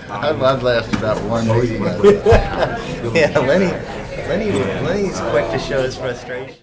I've lasted about one meeting. Yeah, Lenny's quick to show his frustration.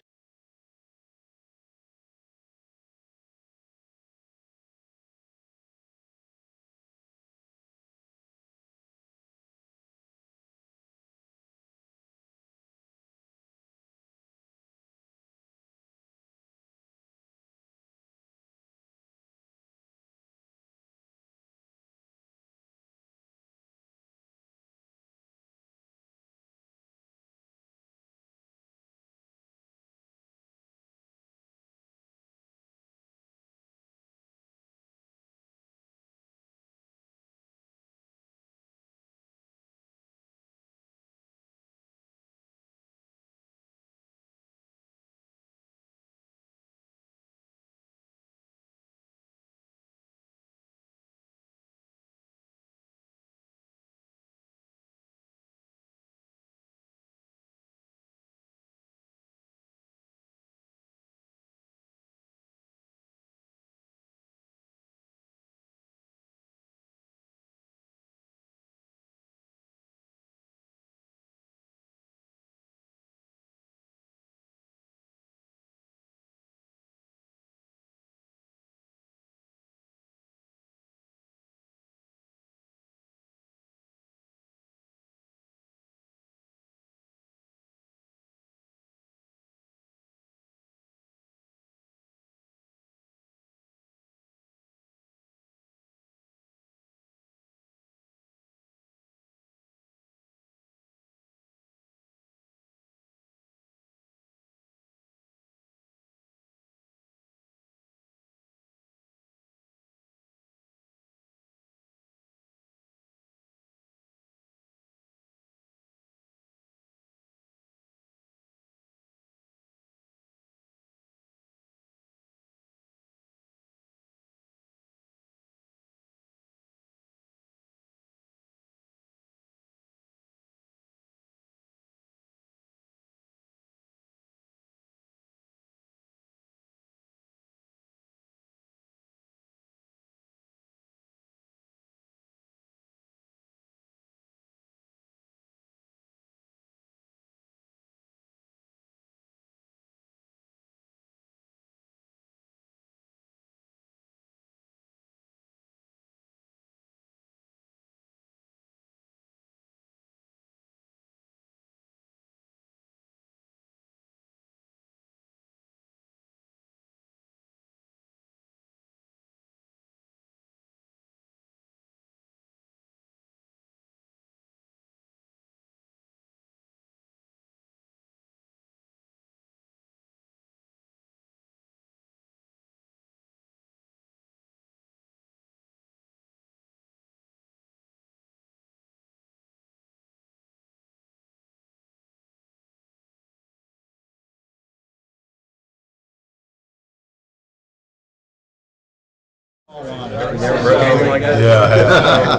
Yeah.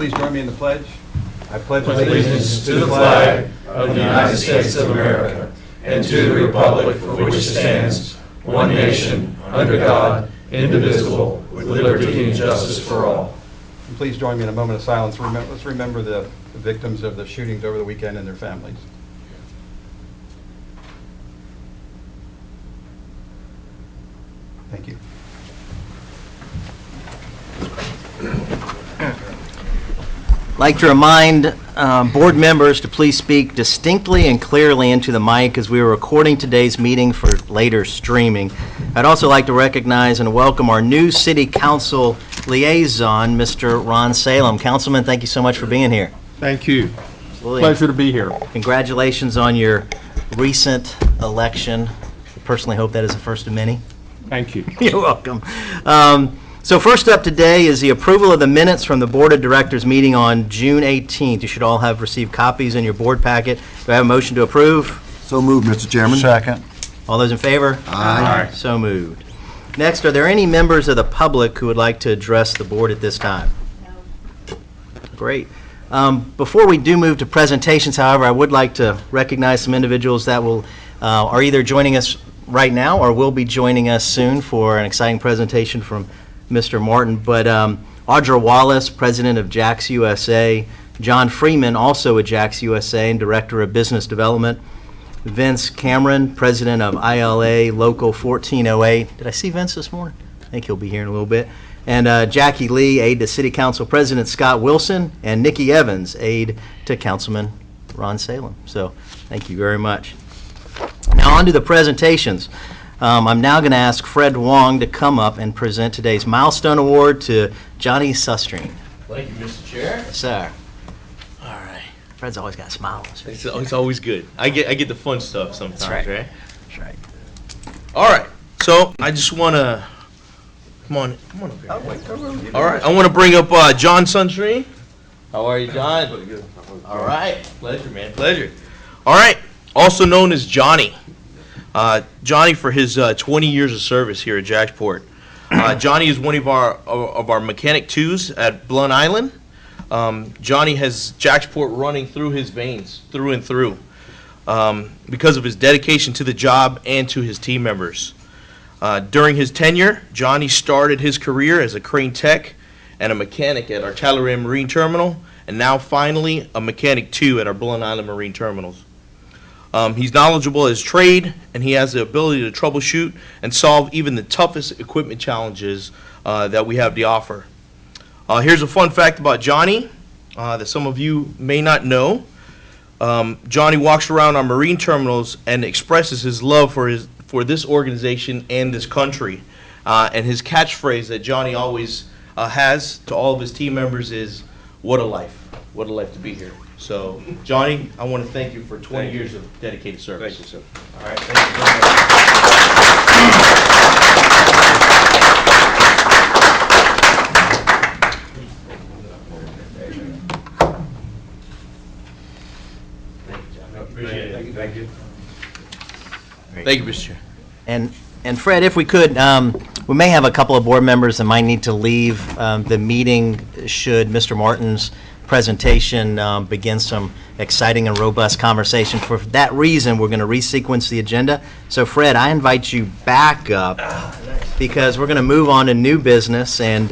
Please join me in the pledge. I pledge allegiance to the flag of the United States of America and to the republic for which it stands, one nation, under God, indivisible, with liberty and justice for all. And please join me in a moment of silence. Let's remember the victims of the shootings over the weekend and their families. Thank you. I'd like to remind board members to please speak distinctly and clearly into the mic as we are recording today's meeting for later streaming. I'd also like to recognize and welcome our new City Council liaison, Mr. Ron Salem. Councilman, thank you so much for being here. Thank you. Absolutely. Pleasure to be here. Congratulations on your recent election. I personally hope that is the first of many. Thank you. You're welcome. So first up today is the approval of the minutes from the Board of Directors meeting on June 18th. You should all have received copies in your board packet. Do I have a motion to approve? So moved, Mr. Chairman. Second. All those in favor? Aye. So moved. Next, are there any members of the public who would like to address the board at this time? No. Great. Before we do move to presentations, however, I would like to recognize some individuals that are either joining us right now or will be joining us soon for an exciting presentation from Mr. Martin. But Audra Wallace, president of JAX USA, John Freeman, also at JAX USA and director of business development, Vince Cameron, president of ILA Local 1408. Did I see Vince this morning? I think he'll be here in a little bit. And Jackie Lee, aide to City Council President Scott Wilson, and Nikki Evans, aide to Councilman Ron Salem. So thank you very much. Now on to the presentations. I'm now going to ask Fred Wong to come up and present today's Milestone Award to Johnny Sustrine. Thank you, Mr. Chair. Yes, sir. All right. Fred's always got a smile on his face. It's always good. I get the fun stuff sometimes, That's right. right? That's right. All right. So I just want to come on up here. All right. I want to bring up John Sustrine. How are you, John? Good. All right. Pleasure, man. Pleasure. All right. Also known as Johnny. Johnny for his 20 years of service here at JAXPORT. Johnny is one of our mechanic twos at Blount Island. Johnny has JAXPORT running through his veins, through and through, because of his dedication to the job and to his team members. During his tenure, Johnny started his career as a crane tech and a mechanic at our Talleyrand Marine Terminal, and now finally a mechanic two at our Blount Island Marine Terminals. He's knowledgeable as trade, and he has the ability to troubleshoot and solve even the toughest equipment challenges that we have to offer. Here's a fun fact about Johnny that some of you may not know. Johnny walks around our marine terminals and expresses his love for this organization and this country. And his catchphrase that Johnny always has to all of his team members is, "What a life. What a life to be here." So, Johnny, I want to thank you for 20 years of dedicated service. Thank you, sir. All right, thank you very much. Appreciate it. Thank you. Thank you, Mr. Chair. And Fred, if we could, we may have a couple of board members that might need to leave the meeting should Mr. Martin's presentation begin some exciting and robust conversation. For that reason, we're going to resequence the agenda. So Fred, I invite you back up because we're going to move on to new business. And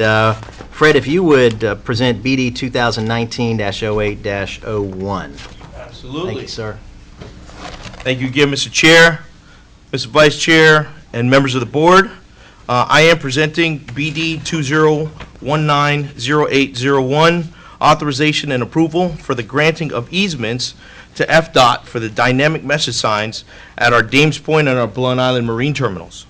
Fred, if you would present BD 2019-08-01. Absolutely. Thank you, sir. Thank you again, Mr. Chair, Mr. Vice Chair, and members of the board. I am presenting BD 2019-08-01, authorization and approval for the granting of easements to FDOT for the dynamic message signs at our Dames Point and our Blount Island Marine Terminals.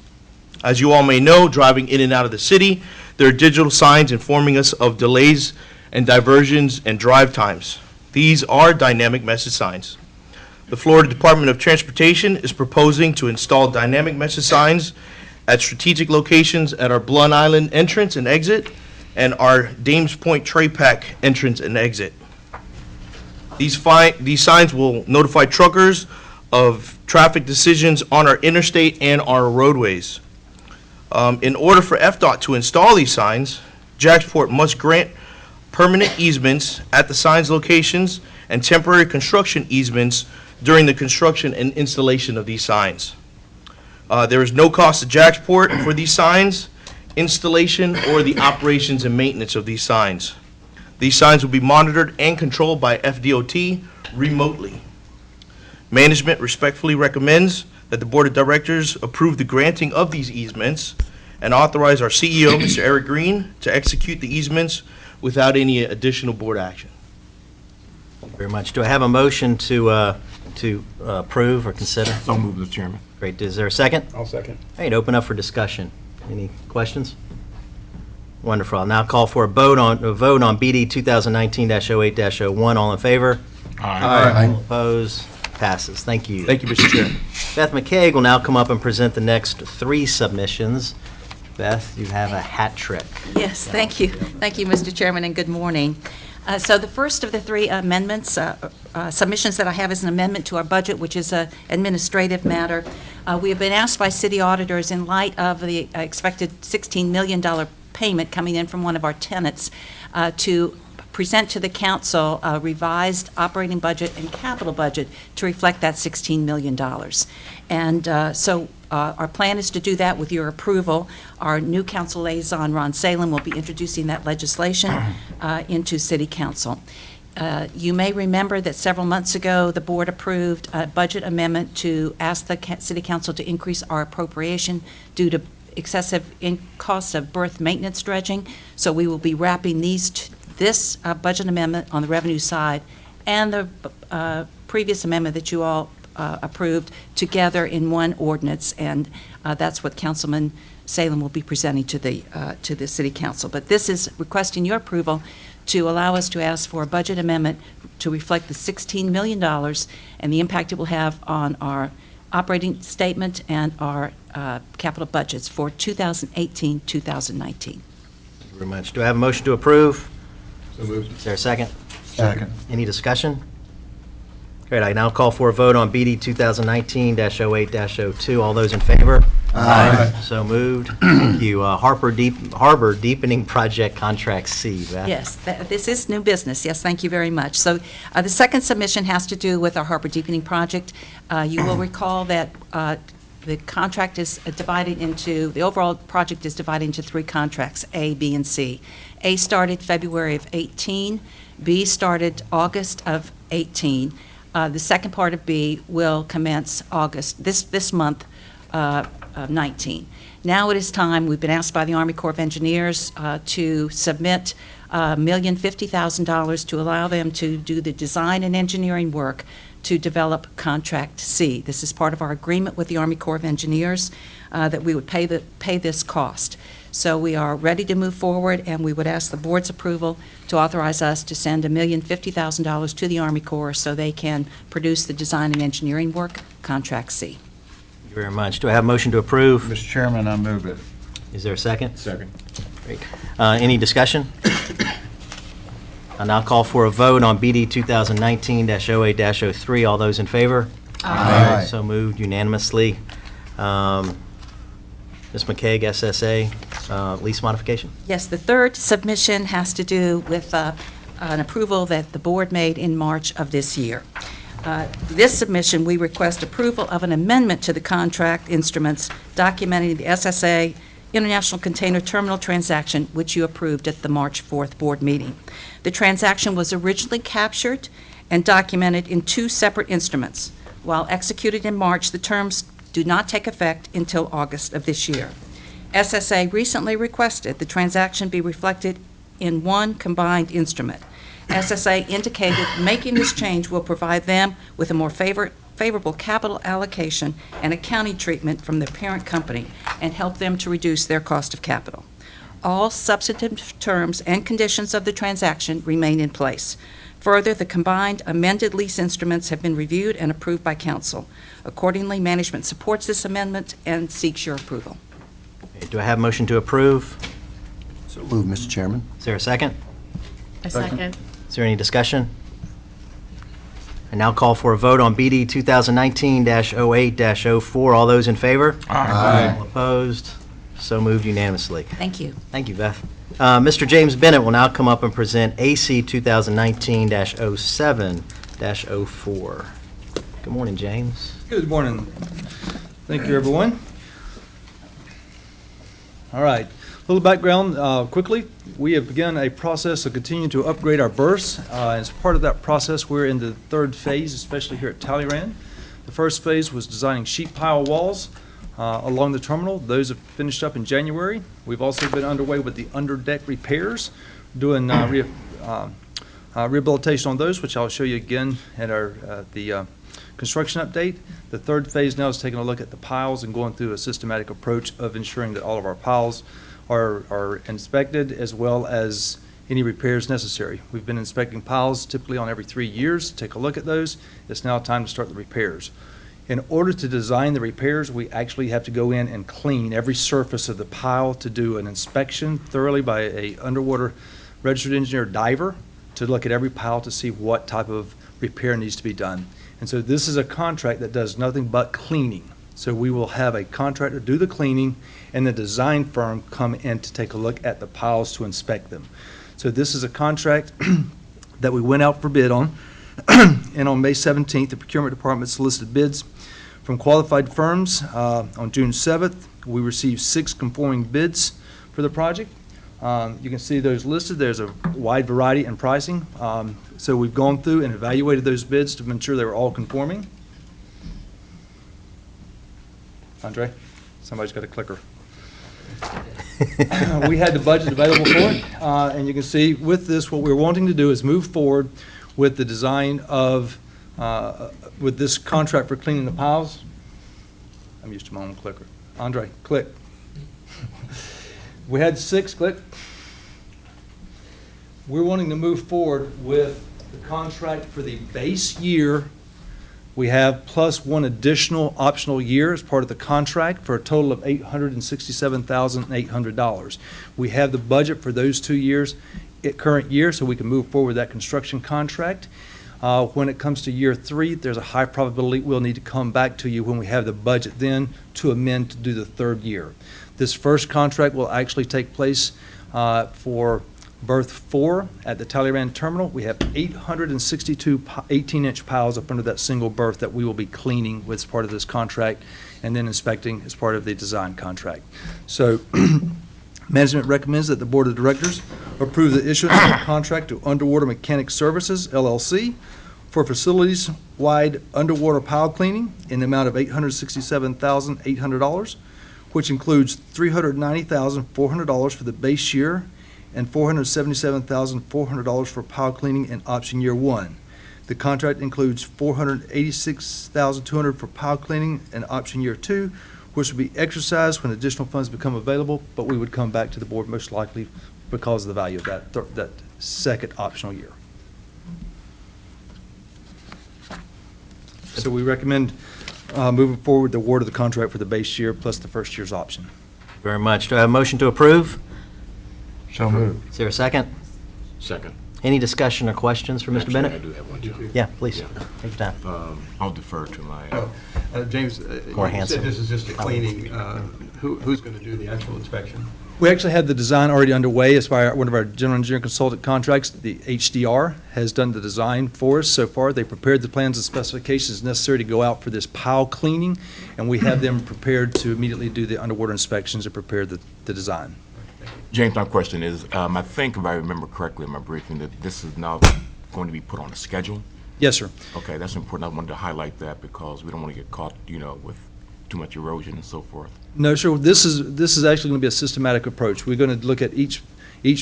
As you all may know, driving in and out of the city, there are digital signs informing us of delays and diversions and drive times. These are dynamic message signs. The Florida Department of Transportation is proposing to install dynamic message signs at strategic locations at our Blount Island entrance and exit and our Dames Point Tray Pack entrance and exit. These signs will notify truckers of traffic decisions on our interstate and our roadways. In order for FDOT to install these signs, JAXPORT must grant permanent easements at the signs locations and temporary construction easements during the construction and installation of these signs. There is no cost to JAXPORT for these signs, installation, or the operations and maintenance of these signs. These signs will be monitored and controlled by FDOT remotely. Management respectfully recommends that the Board of Directors approve the granting of these easements and authorize our CEO, Mr. Eric Green, to execute the easements without any additional board action. Thank you very much. Do I have a motion to approve or consider? So moved, Mr. Chairman. Great. Is there a second? I'll second. All right, open up for discussion. Any questions? Wonderful. I'll now call for a vote on BD 2019-08-01. All in favor? Aye. All opposed? Passes. Thank you. Thank you, Mr. Chair. Beth McCaig will now come up and present the next 3 submissions. Beth, you have a hat trick. Yes, thank you. Thank you, Mr. Chairman, and good morning. So the first of the 3 amendments, submissions that I have is an amendment to our budget, which is an administrative matter. We have been asked by city auditors, in light of the expected $16 million payment coming in from one of our tenants, to present to the council a revised operating budget and capital budget to reflect that $16 million. And so our plan is to do that with your approval. Our new council liaison, Ron Salem, will be introducing that legislation into City Council. You may remember that several months ago, the board approved a budget amendment to ask the City Council to increase our appropriation due to excessive costs of berth maintenance dredging. So we will be wrapping this budget amendment on the revenue side and the previous amendment that you all approved together in one ordinance, and that's what Councilman Salem will be presenting to the City Council. But this is requesting your approval to allow us to ask for a budget amendment to reflect the $16 million and the impact it will have on our operating statement and our capital budgets for 2018-2019. Thank you very much. Do I have a motion to approve? So moved. Is there a second? Second. Any discussion? Great. I now call for a vote on BD 2019-08-02. All those in favor? Aye. So moved. Thank you. Harbor Deepening Project Contract C. Beth? Yes, this is new business. Yes, thank you very much. So the second submission has to do with our harbor deepening project. You will recall that the contract is divided into, the overall project is divided into 3 contracts, A, B, and C. A started February of 18, B started August of 18. The second part of B will commence August, this month, of 19. Now it is time, we've been asked by the Army Corps of Engineers to submit $1,050,000 to allow them to do the design and engineering work to develop Contract C. This is part of our agreement with the Army Corps of Engineers that we would pay this cost. So we are ready to move forward, and we would ask the board's approval to authorize us to send $1,050,000 to the Army Corps so they can produce the design and engineering work, Contract C. Thank you very much. Do I have a motion to approve? Mr. Chairman, I move it. Is there a second? Second. Great. Any discussion? I'll now call for a vote on BD 2019-08-03. All those in favor? Aye. So moved unanimously. Ms. McCaig, SSA, lease modification? Yes, the third submission has to do with an approval that the board made in March of this year. This submission, we request approval of an amendment to the contract instruments documenting the SSA International Container Terminal transaction, which you approved at the March 4th board meeting. The transaction was originally captured and documented in 2 separate instruments. While executed in March, the terms do not take effect until August of this year. SSA recently requested the transaction be reflected in one combined instrument. SSA indicated making this change will provide them with a more favorable capital allocation and accounting treatment from their parent company and help them to reduce their cost of capital. All substantive terms and conditions of the transaction remain in place. Further, the combined amended lease instruments have been reviewed and approved by council. Accordingly, management supports this amendment and seeks your approval. Okay, do I have a motion to approve? So moved, Mr. Chairman. Is there a second? A second. Is there any discussion? I now call for a vote on BD 2019-08-04. All those in favor? Aye. All opposed? So moved unanimously. Thank you. Thank you, Beth. Mr. James Bennett will now come up and present AC 2019-07-04. Good morning, James. Good morning. Thank you, everyone. All right, a little background quickly. We have begun a process of continuing to upgrade our berths. As part of that process, we're in the third phase, especially here at Talleyrand. The first phase was designing sheet pile walls along the terminal. Those have finished up in January. We've also been underway with the underdeck repairs, doing rehabilitation on those, which I'll show you again at the construction update. The third phase now is taking a look at the piles and going through a systematic approach of ensuring that all of our piles are inspected, as well as any repairs necessary. We've been inspecting piles typically on every 3 years. Take a look at those. It's now time to start the repairs. In order to design the repairs, we actually have to go in and clean every surface of the pile to do an inspection thoroughly by a underwater registered engineer diver to look at every pile to see what type of repair needs to be done. And so this is a contract that does nothing but cleaning. So we will have a contractor do the cleaning and the design firm come in to take a look at the piles to inspect them. So this is a contract that we went out for bid on. And on May 17th, the procurement department solicited bids from qualified firms. On June 7th, we received 6 conforming bids for the project. You can see those listed. There's a wide variety in pricing. So we've gone through and evaluated those bids to ensure they were all conforming. Andre, somebody's got a clicker. We had the budget available for it, and you can see with this, what we're wanting to do is move forward with the design of, with this contract for cleaning the piles. I'm used to my own clicker. Andre, click. We had 6, click. We're wanting to move forward with the contract for the base year we have, plus 1 additional optional year as part of the contract, for a total of $867,800. We have the budget for those 2 years, current year, so we can move forward with that construction contract. When it comes to year 3, there's a high probability we'll need to come back to you when we have the budget then to amend to do the 3rd year. This first contract will actually take place for berth 4 at the Talleyrand terminal. We have 862 18-inch piles up under that single berth that we will be cleaning as part of this contract and then inspecting as part of the design contract. So management recommends that the Board of Directors approve the issuance of a contract to Underwater Mechanic Services, LLC, for facilities-wide underwater pile cleaning in the amount of $867,800, which includes $390,400 for the base year and $477,400 for pile cleaning in option year 1. The contract includes $486,200 for pile cleaning in option year 2, which will be exercised when additional funds become available, but we would come back to the board most likely because of the value of that second optional year. So we recommend moving forward the award of the contract for the base year plus the first year's option. Very much. Do I have a motion to approve? So moved. Is there a second? Second. Any discussion or questions for Mr. Actually, Bennett? I do have one, John. Yeah, please. Yeah. Take your time. I'll defer to my, James, More you handsome. said this is just a cleaning. Who's going to do the actual inspection? We actually have the design already underway as by one of our general engineering consultant contracts. The HDR has done the design for us so far. They prepared the plans and specifications necessary to go out for this pile cleaning, and we have them prepared to immediately do the underwater inspections and prepare the design. James, my question is, I think if I remember correctly in my briefing, that this is now going to be put on a schedule. Yes, sir. Okay, that's important. I wanted to highlight that because we don't want to get caught, with too much erosion and so forth. No, sure. This is actually going to be a systematic approach. We're going to look at each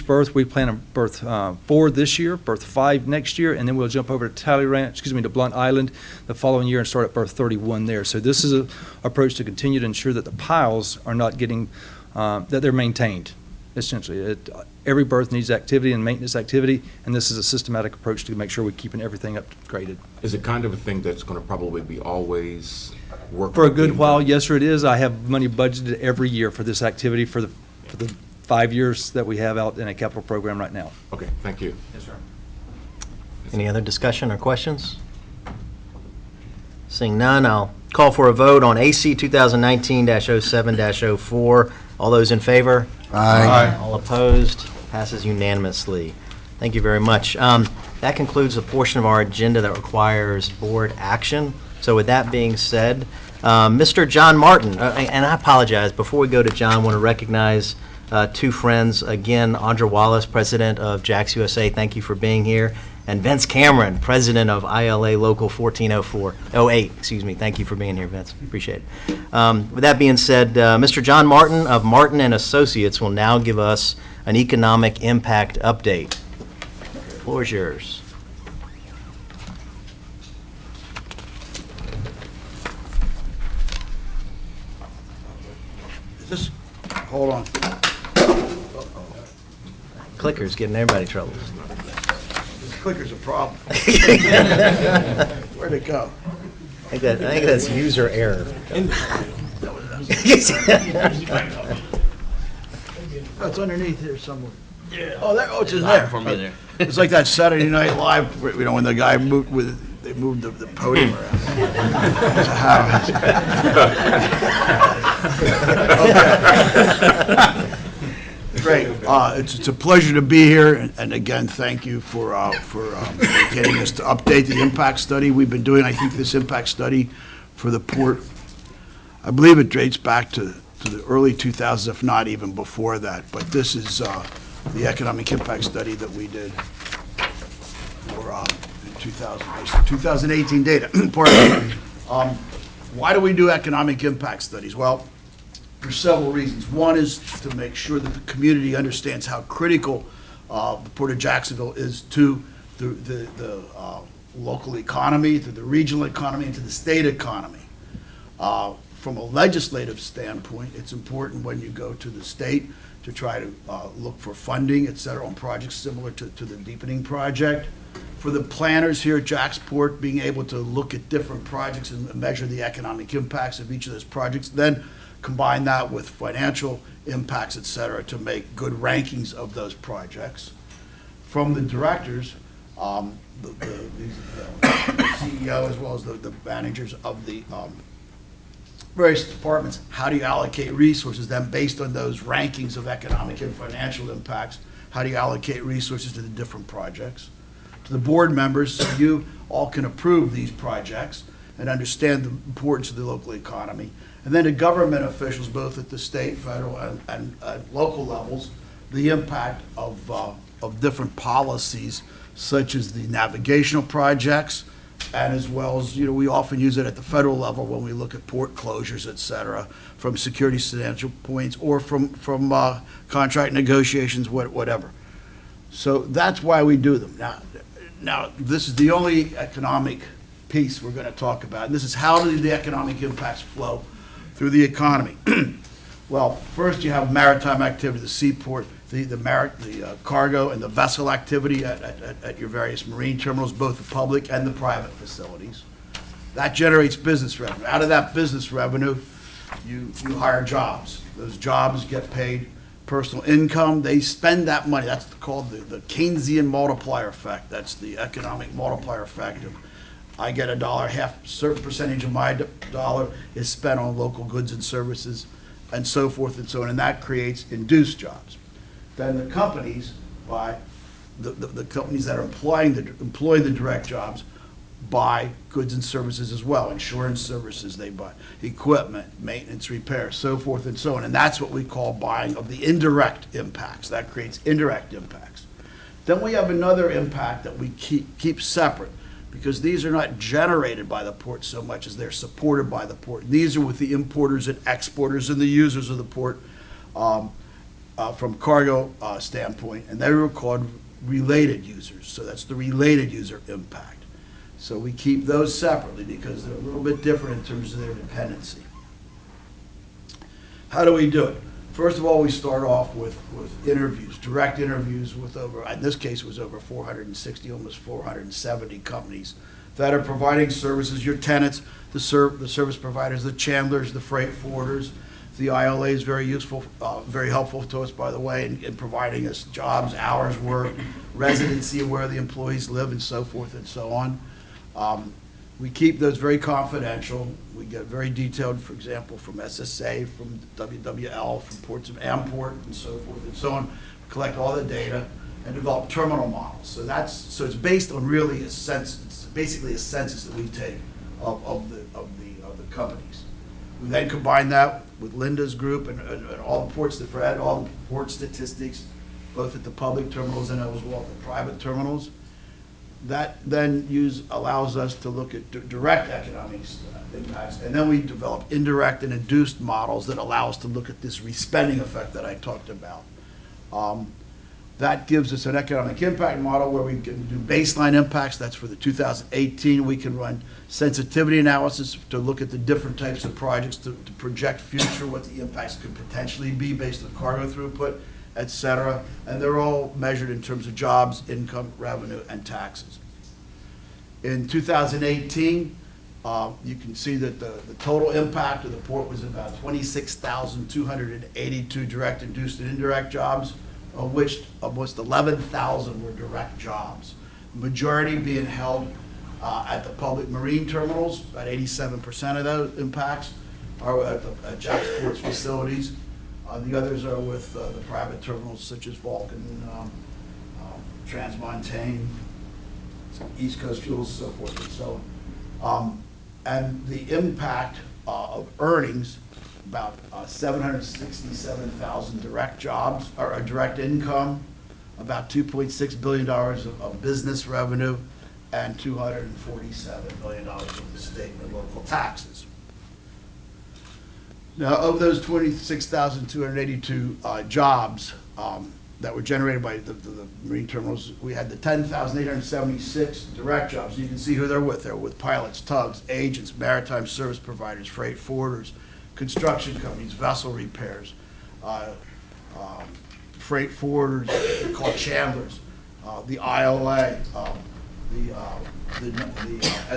berth. We plan on berth 4 this year, berth 5 next year, and then we'll jump over to to Blunt Island the following year and start at berth 31 there. So this is an approach to continue to ensure that the piles are not getting, that they're maintained. Essentially, every berth needs activity and maintenance activity, and this is a systematic approach to make sure we're keeping everything upgraded. Is it kind of a thing that's going to probably be always working? For a good while, yes, sir, it is. I have money budgeted every year for this activity for the 5 years that we have out in a capital program right now. Okay, thank you. Yes, sir. Any other discussion or questions? Seeing none, I'll call for a vote on AC 2019-07-04. All those in favor? Aye. All opposed? Passes unanimously. Thank you very much. That concludes the portion of our agenda that requires board action. So with that being said, Mr. John Martin, and I apologize, before we go to John, I want to recognize two friends. Again, Audra Wallace, president of JAX USA, thank you for being here. And Vince Cameron, president of ILA Local 1408, excuse me. Thank you for being here, Vince. Appreciate it. With that being said, Mr. John Martin of Martin and Associates will now give us an economic impact update. The floor is yours. Hold on. Clicker's getting everybody trouble. This clicker's a problem. Where'd it go? I think that's user error. Oh, it's underneath here somewhere. Yeah. Oh, there. Oh, it's in there. From in there. It's like that Saturday Night Live, you know, when the guy moved they moved the podium around. Great. It's a pleasure to be here, and again, thank you for getting us to update the impact study. We've been doing, I think, this impact study for the port. I believe it dates back to the early 2000s, if not even before that. But this is the economic impact study that we did for 2018 data. Why do we do economic impact studies? Well, for several reasons. One is to make sure that the community understands how critical the Port of Jacksonville is to the local economy, to the regional economy, and to the state economy. From a legislative standpoint, it's important when you go to the state to try to look for funding, et cetera, on projects similar to the deepening project. For the planners here at JAXPORT, being able to look at different projects and measure the economic impacts of each of those projects, then combine that with financial impacts, et cetera, to make good rankings of those projects. From the directors, the CEO as well as the managers of the various departments, how do you allocate resources then based on those rankings of economic and financial impacts? How do you allocate resources to the different projects? To the board members, so you all can approve these projects and understand the importance of the local economy. And then to government officials, both at the state, federal, and local levels, the impact of different policies, such as the navigational projects, and as well as, you know, we often use it at the federal level when we look at port closures, et cetera, from security standpoints or from contract negotiations, whatever. So that's why we do them. Now, this is the only economic piece we're going to talk about. And this is how do the economic impacts flow through the economy. Well, first you have maritime activity, the seaport, the cargo and the vessel activity at your various marine terminals, both the public and the private facilities. That generates business revenue. Out of that business revenue, you hire jobs. Those jobs get paid personal income. They spend that money. That's called the Keynesian multiplier effect. That's the economic multiplier effect of I get $1, half, a certain percentage of my dollar is spent on local goods and services, and so forth and so on, and that creates induced jobs. Then the companies buy, the companies that are employing the direct jobs buy goods and services as well. Insurance services, they buy equipment, maintenance, repair, so forth and so on, and that's what we call buying of the indirect impacts. That creates indirect impacts. Then we have another impact that we keep separate, because these are not generated by the port so much as they're supported by the port. These are with the importers and exporters and the users of the port from cargo standpoint, and they were called related users. So that's the related user impact. So we keep those separately because they're a little bit different in terms of their dependency. How do we do it? First of all, we start off with interviews, direct interviews with over, in this case, it was over 460, almost 470 companies that are providing services. Your tenants, the service providers, the chandlers, the freight forwarders. The ILA is very useful, very helpful to us, by the way, in providing us jobs, hours worked, residency of where the employees live, and so forth and so on. We keep those very confidential. We get very detailed, for example, from SSA, from WWL, from Ports of Amport, and so forth and so on, collect all the data, and develop terminal models. So it's based on really a census. It's basically a census that we take of the companies. We then combine that with Linda's group and all the ports that Fred, all the port statistics, both at the public terminals and as well as the private terminals. That then allows us to look at direct economic impacts, and then we develop indirect and induced models that allow us to look at this respending effect that I talked about. That gives us an economic impact model where we can do baseline impacts. That's for the 2018. We can run sensitivity analysis to look at the different types of projects to project future, what the impacts could potentially be based on cargo throughput, et cetera. And they're all measured in terms of jobs, income, revenue, and taxes. In 2018, you can see that the total impact of the port was about 26,282 direct, induced, and indirect jobs, of which almost 11,000 were direct jobs. The majority being held at the public marine terminals. About 87% of those impacts are at JAXPORT's facilities. The others are with the private terminals such as Vulcan, Transmontane, East Coast Fuels, so forth and so on. And the impact of earnings, about 767,000 direct jobs, or direct income, about $2.6 billion of business revenue, and $247 million of the state and local taxes. Now, of those 26,282 jobs that were generated by the marine terminals, we had the 10,876 direct jobs. You can see who they're with. They're with pilots, tugs, agents, maritime service providers, freight forwarders, construction companies, vessel repairs, freight forwarders, they're called chandlers, the IOA, the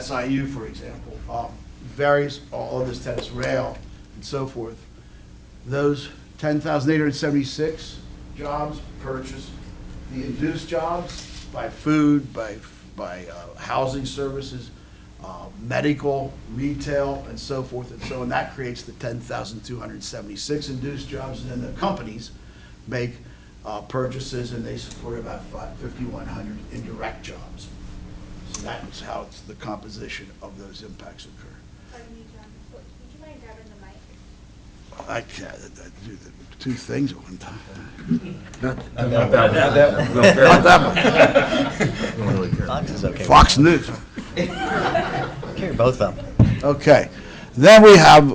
SIU, for example, various, all of this tennis, rail, and so forth. Those 10,876 jobs purchased the induced jobs by food, by housing services, medical, retail, and so forth and so on. That creates the 10,276 induced jobs, and then the companies make purchases, and they support about 5,100 indirect jobs. So that's how the composition of those impacts occur. Pardon me, John. Would you mind grabbing the mic? I can't do the two things at one time. Not that one. Fox is okay. Fox News. Carry both of them. Okay. Then we have,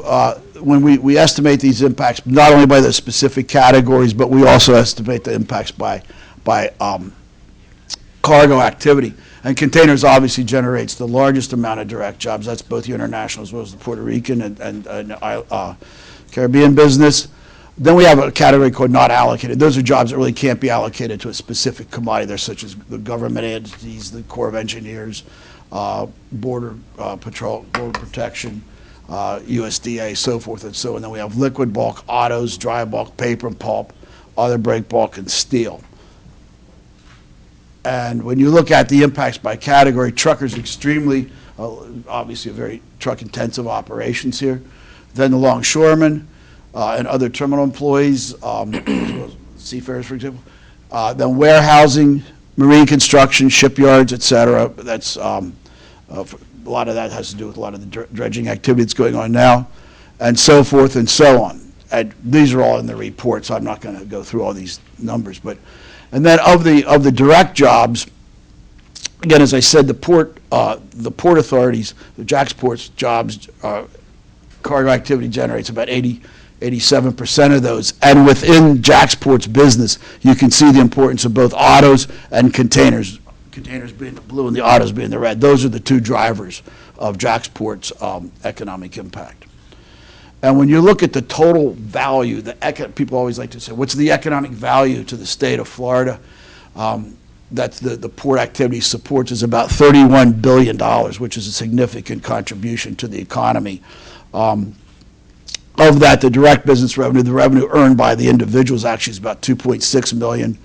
when we estimate these impacts, not only by the specific categories, but we also estimate the impacts by cargo activity. And containers obviously generates the largest amount of direct jobs. That's both the international as well as the Puerto Rican and Caribbean business. Then we have a category called not allocated. Those are jobs that really can't be allocated to a specific commodity. They're such as the government entities, the Corps of Engineers, Border Patrol, Border Protection, USDA, so forth and so on. And then we have liquid bulk, autos, dry bulk, paper and pulp, other break bulk, and steel. And when you look at the impacts by category, truckers extremely, obviously a very truck-intensive operations here. Then the longshoremen and other terminal employees, as well as seafarers, for example. Then warehousing, marine construction, shipyards, et cetera. That's, a lot of that has to do with a lot of the dredging activity that's going on now, and so forth and so on. And these are all in the report, so I'm not going to go through all these numbers. But, and then of the direct jobs, again, as I said, the port authorities, the JAXPORT's jobs, cargo activity generates about 87% of those. And within JAXPORT's business, you can see the importance of both autos and containers. Containers being the blue and the autos being the red. Those are the two drivers of JAXPORT's economic impact. And when you look at the total value, people always like to say, what's the economic value to the state of Florida? That's the port activity supports is about $31 billion, which is a significant contribution to the economy. Of that, the direct business revenue, the revenue earned by the individuals actually is about $2.6 million.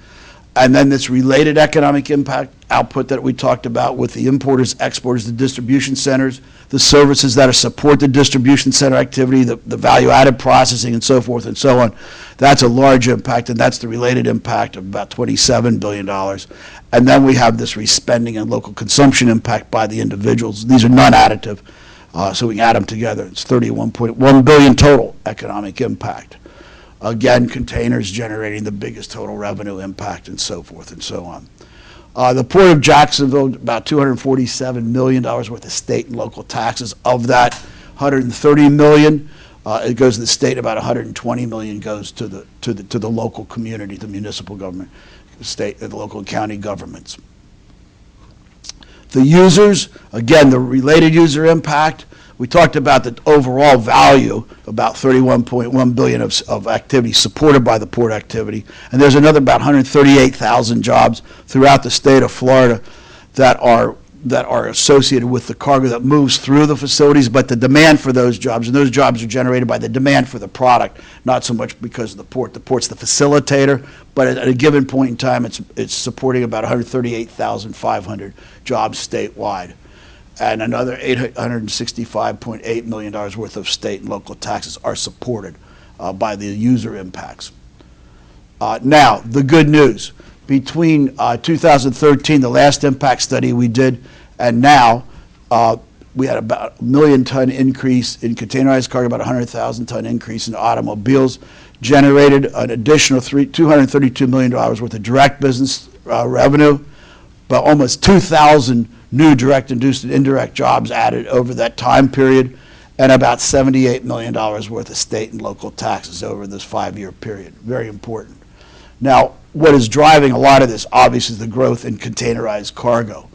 And then this related economic impact output that we talked about with the importers, exporters, the distribution centers, the services that support the distribution center activity, the value-added processing and so forth and so on. That's a large impact, and that's the related impact of about $27 billion. And then we have this respending and local consumption impact by the individuals. These are non-additive, so we can add them together. It's $31.1 billion total economic impact. Again, containers generating the biggest total revenue impact and so forth and so on. The Port of Jacksonville, about $247 million worth of state and local taxes. Of that, $130 million it goes to the state. About $120 million goes to the local community, the municipal government, the state, the local and county governments. The users, again, the related user impact. We talked about the overall value, about $31.1 billion of activity supported by the port activity. And there's another about 138,000 jobs throughout the state of Florida that are associated with the cargo that moves through the facilities, but the demand for those jobs, and those jobs are generated by the demand for the product, not so much because of the port. The port's the facilitator, but at a given point in time, it's supporting about 138,500 jobs statewide. And another $865.8 million worth of state and local taxes are supported by the user impacts. Now, the good news. Between 2013, the last impact study we did, and now, we had about a 1 million ton increase in containerized cargo, about 100,000 ton increase in automobiles, generated an additional $232 million worth of direct business revenue, but almost 2,000 new direct induced and indirect jobs added over that time period, and about $78 million worth of state and local taxes over this 5-year period. Very important. Now, what is driving a lot of this, obviously, is the growth in containerized cargo,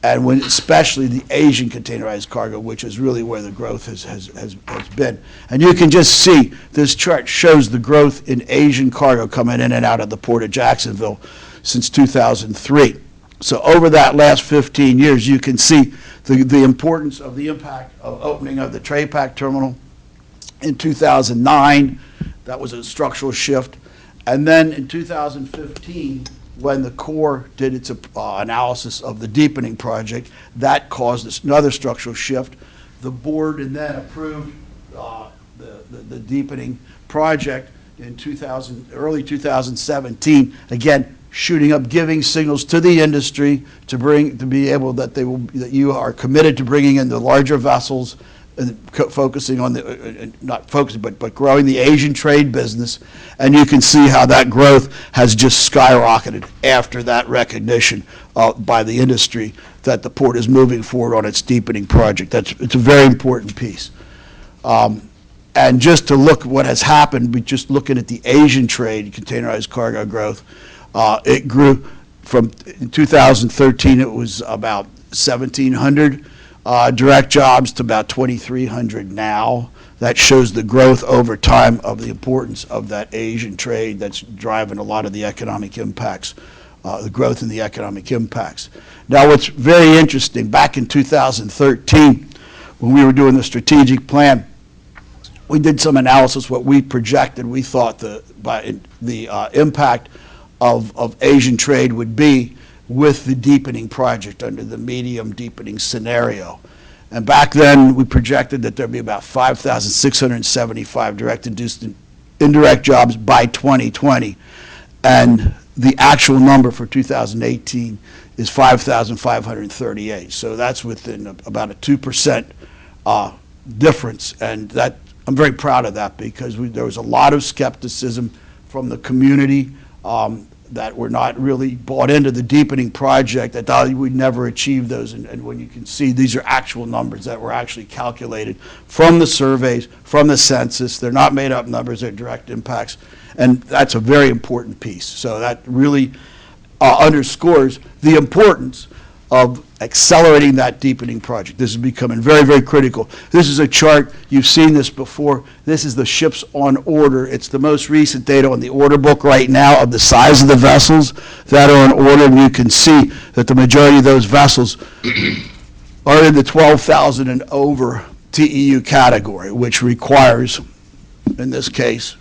and especially the Asian containerized cargo, which is really where the growth has been. And you can just see, this chart shows the growth in Asian cargo coming in and out of the Port of Jacksonville since 2003. So over that last 15 years, you can see the importance of the impact of opening of the Trade Pack terminal in 2009. That was a structural shift. And then in 2015, when the Corps did its analysis of the deepening project, that caused another structural shift. The board and then approved the deepening project in early 2017. Again, shooting up, giving signals to the industry to be able that you are committed to bringing in the larger vessels, and focusing on not focusing, but growing the Asian trade business. And you can see how that growth has just skyrocketed after that recognition by the industry that the port is moving forward on its deepening project. It's a very important piece. And just to look what has happened, just looking at the Asian trade, containerized cargo growth, it grew from, in 2013, it was about 1,700 direct jobs to about 2,300 now. That shows the growth over time of the importance of that Asian trade that's driving a lot of the economic impacts, the growth in the economic impacts. Now, what's very interesting, back in 2013, when we were doing the strategic plan, we did some analysis, what we projected, we thought the impact of Asian trade would be with the deepening project under the medium deepening scenario. And back then, we projected that there'd be about 5,675 direct induced and indirect jobs by 2020. And the actual number for 2018 is 5,538. So that's within about a 2% difference. And that, I'm very proud of that, because there was a lot of skepticism from the community that were not really bought into the deepening project, that thought we'd never achieve those. And when you can see, these are actual numbers that were actually calculated from the surveys, from the census. They're not made up numbers, they're direct impacts. And that's a very important piece. So that really underscores the importance of accelerating that deepening project. This is becoming very, very critical. This is a chart, you've seen this before. This is the ships on order. It's the most recent data on the order book right now of the size of the vessels that are on order, and you can see that the majority of those vessels are in the 12,000 and over TEU category, which requires, in this case,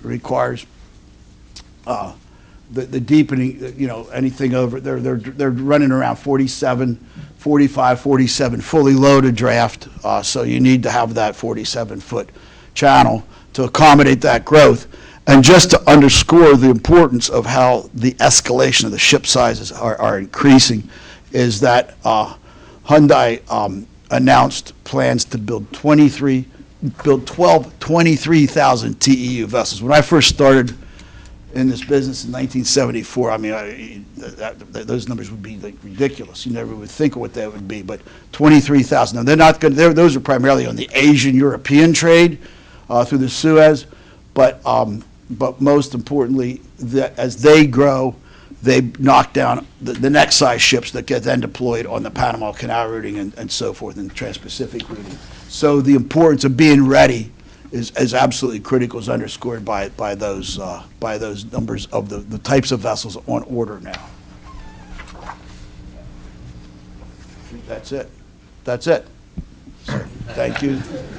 the deepening, anything over, they're running around 47, 45, 47 fully loaded draft. So you need to have that 47-foot channel to accommodate that growth. And just to underscore the importance of how the escalation of the ship sizes are increasing, is that Hyundai announced plans to build 12 23,000 TEU vessels. When I first started in this business in 1974, I mean, those numbers would be like ridiculous. You never would think of what that would be, but 23,000. Now, they're not going. Those are primarily on the Asian-European trade through the Suez, but most importantly, as they grow, they knock down the next size ships that get then deployed on the Panama Canal routing and so forth, and Trans-Pacific routing. So the importance of being ready is absolutely critical, is underscored by those numbers of the types of vessels on order now. That's it. So, thank you.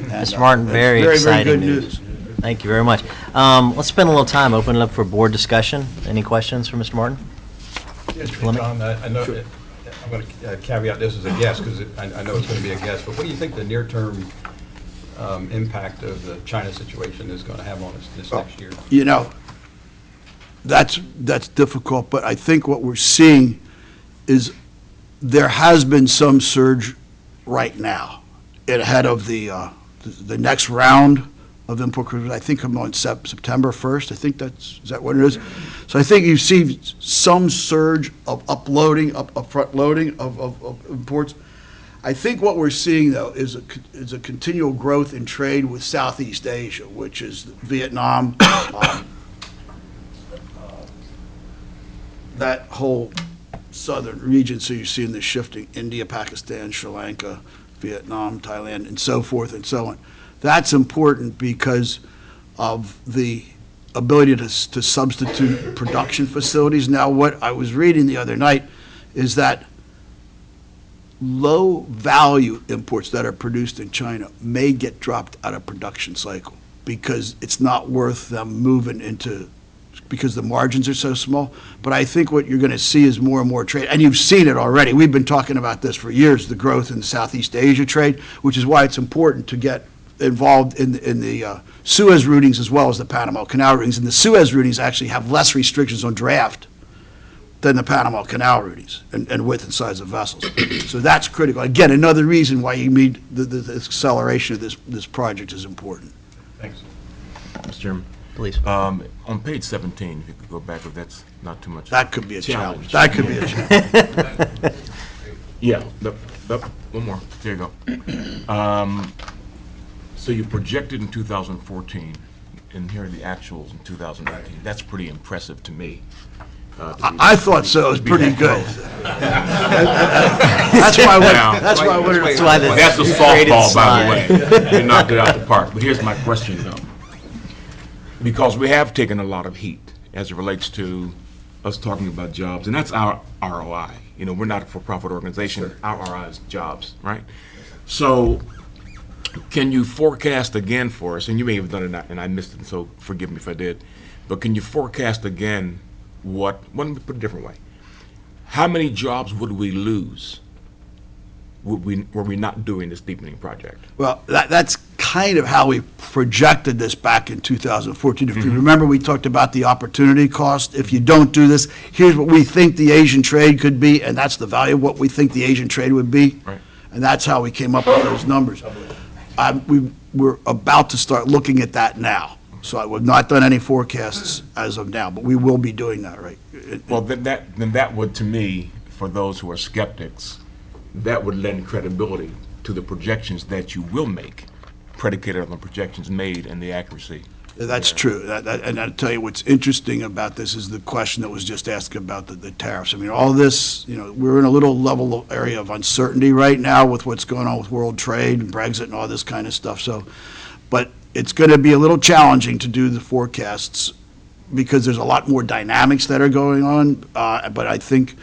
Mr. Martin, very exciting news. Thank you very much. Let's spend a little time opening up for board discussion. Any questions for Mr. Martin? Yes, Fleming? John, I know, I'm going to caveat this as a guess, because I know it's going to be a guess, but what do you think the near-term impact of the China situation is going to have on us this next year? That's difficult, but I think what we're seeing is there has been some surge right now ahead of the next round of import cruises. I think I'm on September 1st. I think is that what it is? So I think you see some surge of upfront loading of imports. I think what we're seeing, though, is a continual growth in trade with Southeast Asia, which is Vietnam, that whole southern region. So you're seeing the shifting: India, Pakistan, Sri Lanka, Vietnam, Thailand, and so forth and so on. That's important because of the ability to substitute production facilities. Now, what I was reading the other night is that low-value imports that are produced in China may get dropped out of production cycle because it's not worth them moving into, because the margins are so small. But I think what you're going to see is more and more trade, and you've seen it already. We've been talking about this for years, the growth in the Southeast Asia trade, which is why it's important to get involved in the Suez routings as well as the Panama Canal routings. And the Suez routings actually have less restrictions on draft than the Panama Canal routings and width and size of vessels. So that's critical. Again, another reason why you need the acceleration of this project is important. Thanks. Mr. Chairman, Please. on page 17, if you could go back, if that's not too much. That could be a challenge. That could be a challenge. Yeah, one more. There you go. So you projected in 2014, and here are the actuals in 2019. That's pretty impressive to me. I thought so. It was pretty good. That's why I wanted to. That's a softball, by the way. You knocked it out the park. But here's my question, though. Because we have taken a lot of heat as it relates to us talking about jobs, and that's our ROI. We're not a for-profit organization. Our ROI is jobs, right? So can you forecast again for us, and you may have done it and I missed it, so forgive me if I did, but can you forecast again let me put it a different way. How many jobs would we lose were we not doing this deepening project? Well, that's kind of how we projected this back in 2014. If you remember, we talked about the opportunity cost. If you don't do this, here's what we think the Asian trade could be, and that's the value of what we think the Asian trade would be. Right. And that's how we came up with those numbers. We're about to start looking at that now. So I have not done any forecasts as of now, but we will be doing that, right? Well, then that would, to me, for those who are skeptics, that would lend credibility to the projections that you will make, predicated on the projections made and the accuracy. That's true. And I'll tell you what's interesting about this is the question that was just asked about the tariffs. I mean, all this, we're in a little level area of uncertainty right now with what's going on with world trade and Brexit and all this kind of stuff. So, but it's going to be a little challenging to do the forecasts because there's a lot more dynamics that are going on. But I think,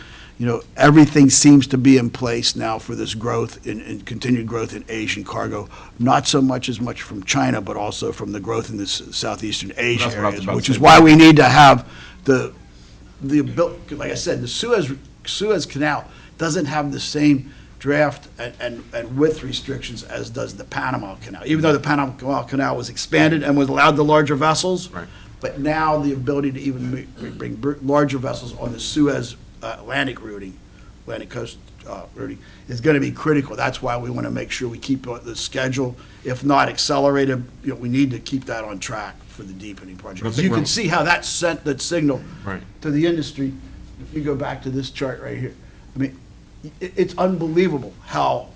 everything seems to be in place now for this growth and continued growth in Asian cargo, not so much from China, but also from the growth in the Southeastern Asia areas, which is why we need to have the the ability, like I said, the Suez Canal doesn't have the same draft and width restrictions as does the Panama Canal. Even though the Panama Canal was expanded and was allowed the larger vessels, Right. but now the ability to even bring larger vessels on the Suez Atlantic coast routing is going to be critical. That's why we want to make sure we keep the schedule, if not accelerated. We need to keep that on track for the deepening project. I think You can we're- see how that sent that signal Right. to the industry. If you go back to this chart right here, I mean, it's unbelievable how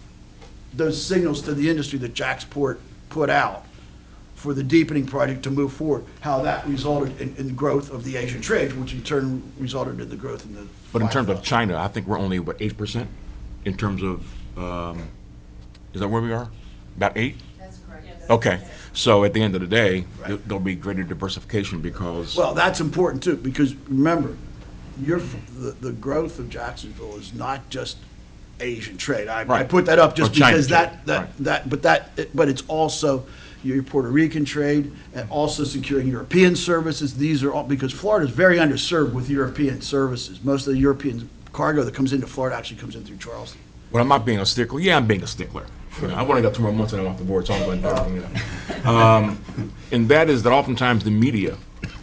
those signals to the industry that JAXPORT put out for the deepening project to move forward, how that resulted in growth of the Asian trade, which in turn resulted in the growth in the. But in terms of China, I think we're only, what, 8% in terms of, is that where we are? About 8? That's correct. Okay, so at the end of the day, Right. there'll be greater diversification because. Well, that's important too, because remember, the growth of Jacksonville is not just Asian trade. I Right. put that up just Or China because trade, but it's also your Puerto Rican trade and also securing European services. These are all, because Florida is very underserved with European services. Most of the European cargo that comes into Florida actually comes in through Charleston. Well, I'm not being a stickler. Yeah, I'm being a stickler. I've only got 2 more months and I'm off the board, so I'm going to bring it up. And that is that oftentimes the media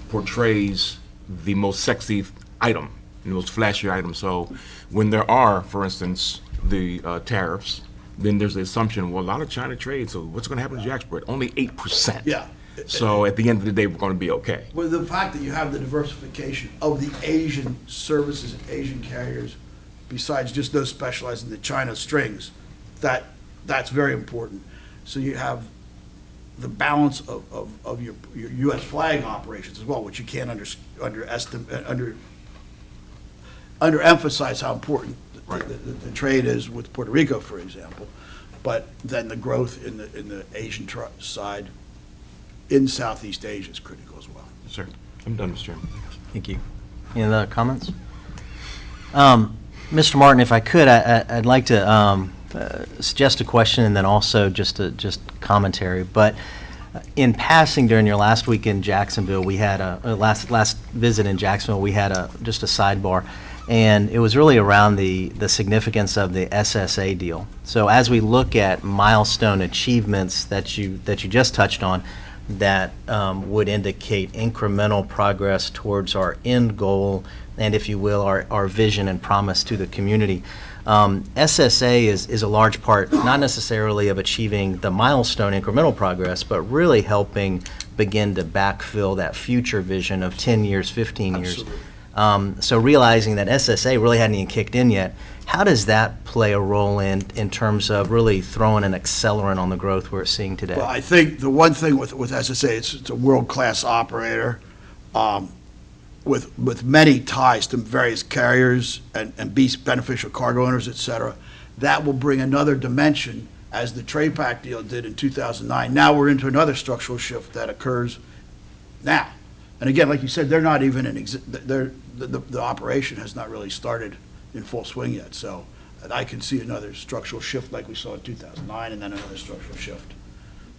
portrays the most sexy item, the most flashy item. So when there are, for instance, the tariffs, then there's the assumption, well, a lot of China trade, so what's going to happen to JAXPORT? Only 8%. Yeah. So at the end of the day, we're going to be okay. Well, the fact that you have the diversification of the Asian services and Asian carriers, besides just those specialized in the China strings, that's very important. So you have the balance of your U.S. flag operations as well, which you can't underemphasize how important the trade is with Puerto Rico, for example. But then the growth in the Asian side in Southeast Asia is critical as well. Yes, sir. I'm done, Mr. Chairman. Thank you. Any other comments? Mr. Martin, if I could, I'd like to suggest a question and then also just commentary. But in passing during your last week in Jacksonville, we had last visit in Jacksonville, we had just a sidebar. And it was really around the significance of the SSA deal. So as we look at milestone achievements that you just touched on, that would indicate incremental progress towards our end goal, and if you will, our vision and promise to the community. SSA is a large part, not necessarily of achieving the milestone incremental progress, but really helping begin to backfill that future vision of 10 years, 15 years. Absolutely. So realizing that SSA really hadn't even kicked in yet, how does that play a role in terms of really throwing an accelerant on the growth we're seeing today? Well, I think the one thing with SSA, it's a world-class operator with many ties to various carriers and beneficial cargo owners, et cetera. That will bring another dimension, as the Trade Pact deal did in 2009. Now we're into another structural shift that occurs now. And again, like you said, they're not even the operation has not really started in full swing yet. So I can see another structural shift like we saw in 2009, and then another structural shift.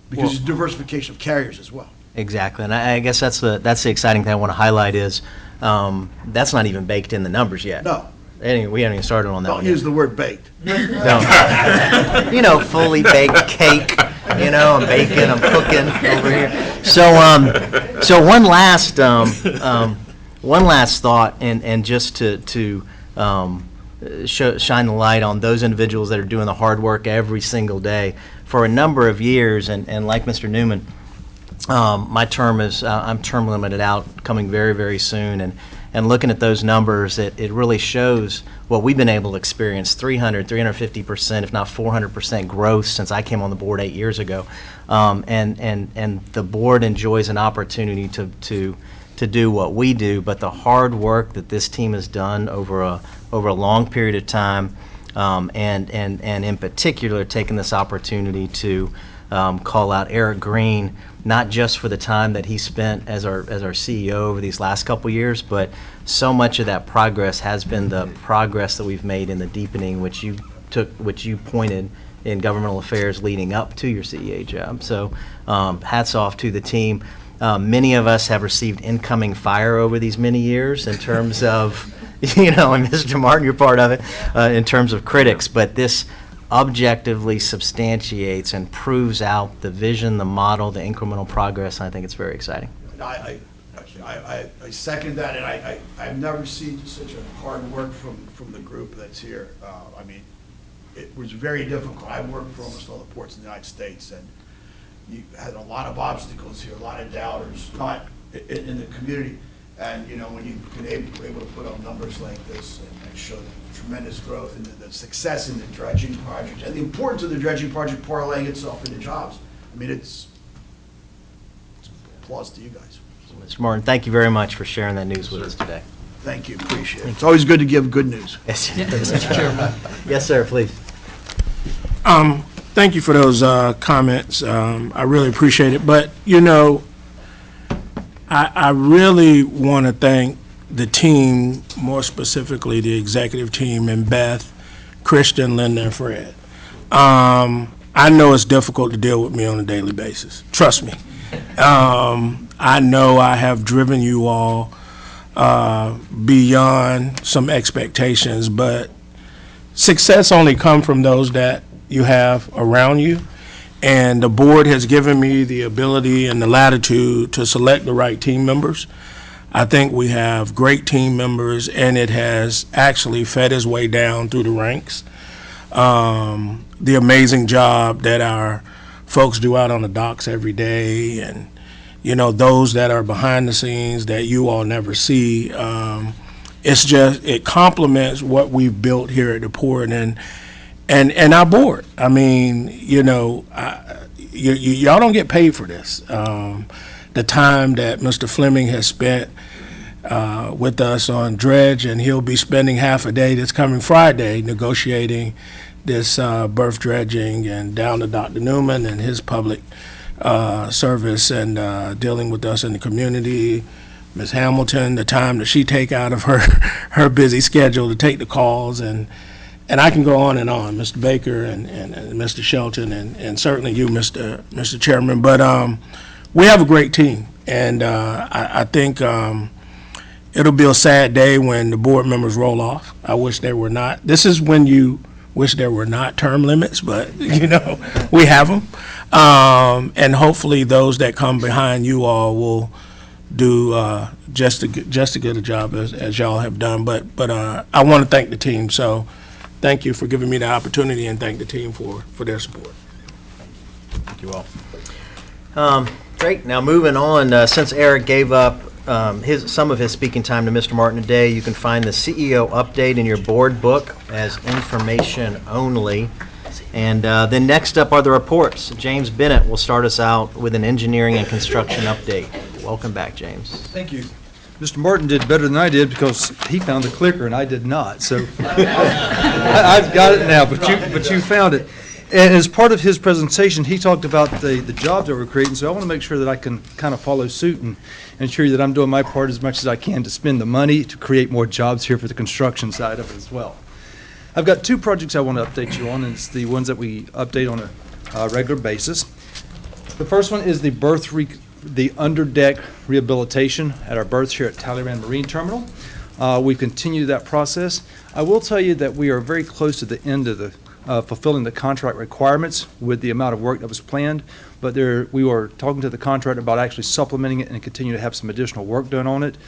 Because it's diversification of carriers as well. Exactly, and I guess that's the exciting thing I want to highlight is that's not even baked in the numbers yet. No, We haven't even started on that don't one use yet. the word baked. No. Fully baked cake, I'm baking, I'm cooking over here. So one last thought, and just to shine the light on those individuals that are doing the hard work every single day for a number of years, and like Mr. Newman, my term is, I'm term limited out, coming very, very soon, and looking at those numbers, it really shows what we've been able to experience, 350%, if not 400% growth since I came on the board 8 years ago. And the board enjoys an opportunity to do what we do, but the hard work that this team has done over a long period of time, and in particular taking this opportunity to call out Eric Green, not just for the time that he spent as our CEO over these last couple years, but so much of that progress has been the progress that we've made in the deepening, which you pointed in governmental affairs leading up to your CEA job. So hats off to the team. Many of us have received incoming fire over these many years in terms of, and Mr. Martin, you're part of it, in terms of critics, but this objectively substantiates and proves out the vision, the model, the incremental progress, and I think it's very exciting. I second that, and I've never seen such a hard work from the group that's here. I mean, it was very difficult. I worked for almost all the ports in the United States, and you had a lot of obstacles here, a lot of doubters, not in the community. And, when you've been able to put up numbers like this and show the tremendous growth and the success in the dredging project and the importance of the dredging project parlaying itself into jobs, I mean, it's applause to you guys. Mr. Martin, thank you very much for sharing that news with us today. Thank you, appreciate it. It's always good to give good news. Yes, Mr. Chairman. Yes, sir, please. Thank you for those comments. I really appreciate it. But, I really want to thank the team, more specifically the executive team, and Beth, Christian, Linda, and Fred. I know it's difficult to deal with me on a daily basis. Trust me. I know I have driven you all beyond some expectations, but success only comes from those that you have around you. And the board has given me the ability and the latitude to select the right team members. I think we have great team members, and it has actually fed its way down through the ranks. The amazing job that our folks do out on the docks every day, and those that are behind the scenes that you all never see. It complements what we've built here at the port and our board. I mean, y'all don't get paid for this. The time that Mr. Fleming has spent with us on dredge, and he'll be spending half a day this coming Friday negotiating this berth dredging and down to Dr. Newman and his public service and dealing with us in the community. Ms. Hamilton, the time that she take out of her busy schedule to take the calls, and I can go on and on, Mr. Baker and Mr. Shelton, and certainly you, Mr. Chairman. But we have a great team, and I think it'll be a sad day when the board members roll off. I wish there were not. This is when you wish there were not term limits, but we have them. And hopefully those that come behind you all will do just as good a job as y'all have done. But I want to thank the team. So thank you for giving me the opportunity, and thank the team for their support. Thank you all. Great. Now moving on, since Eric gave up some of his speaking time to Mr. Martin today, you can find the CEO update in your board book as information only. And then next up are the reports. James Bennett will start us out with an engineering and construction update. Welcome back, James. Thank you. Mr. Martin did better than I did because he found the clicker and I did not. So I've got it now, but you found it. And as part of his presentation, he talked about the jobs that we're creating. So I want to make sure that I can kind of follow suit and ensure that I'm doing my part as much as I can to spend the money to create more jobs here for the construction side of it as well. I've got two projects I want to update you on, and it's the ones that we update on a regular basis. The first one is the underdeck rehabilitation at our berths here at Talleyrand Marine Terminal. We continue that process. I will tell you that we are very close to the end of fulfilling the contract requirements with the amount of work that was planned, but we were talking to the contractor about actually supplementing it and continue to have some additional work done on it,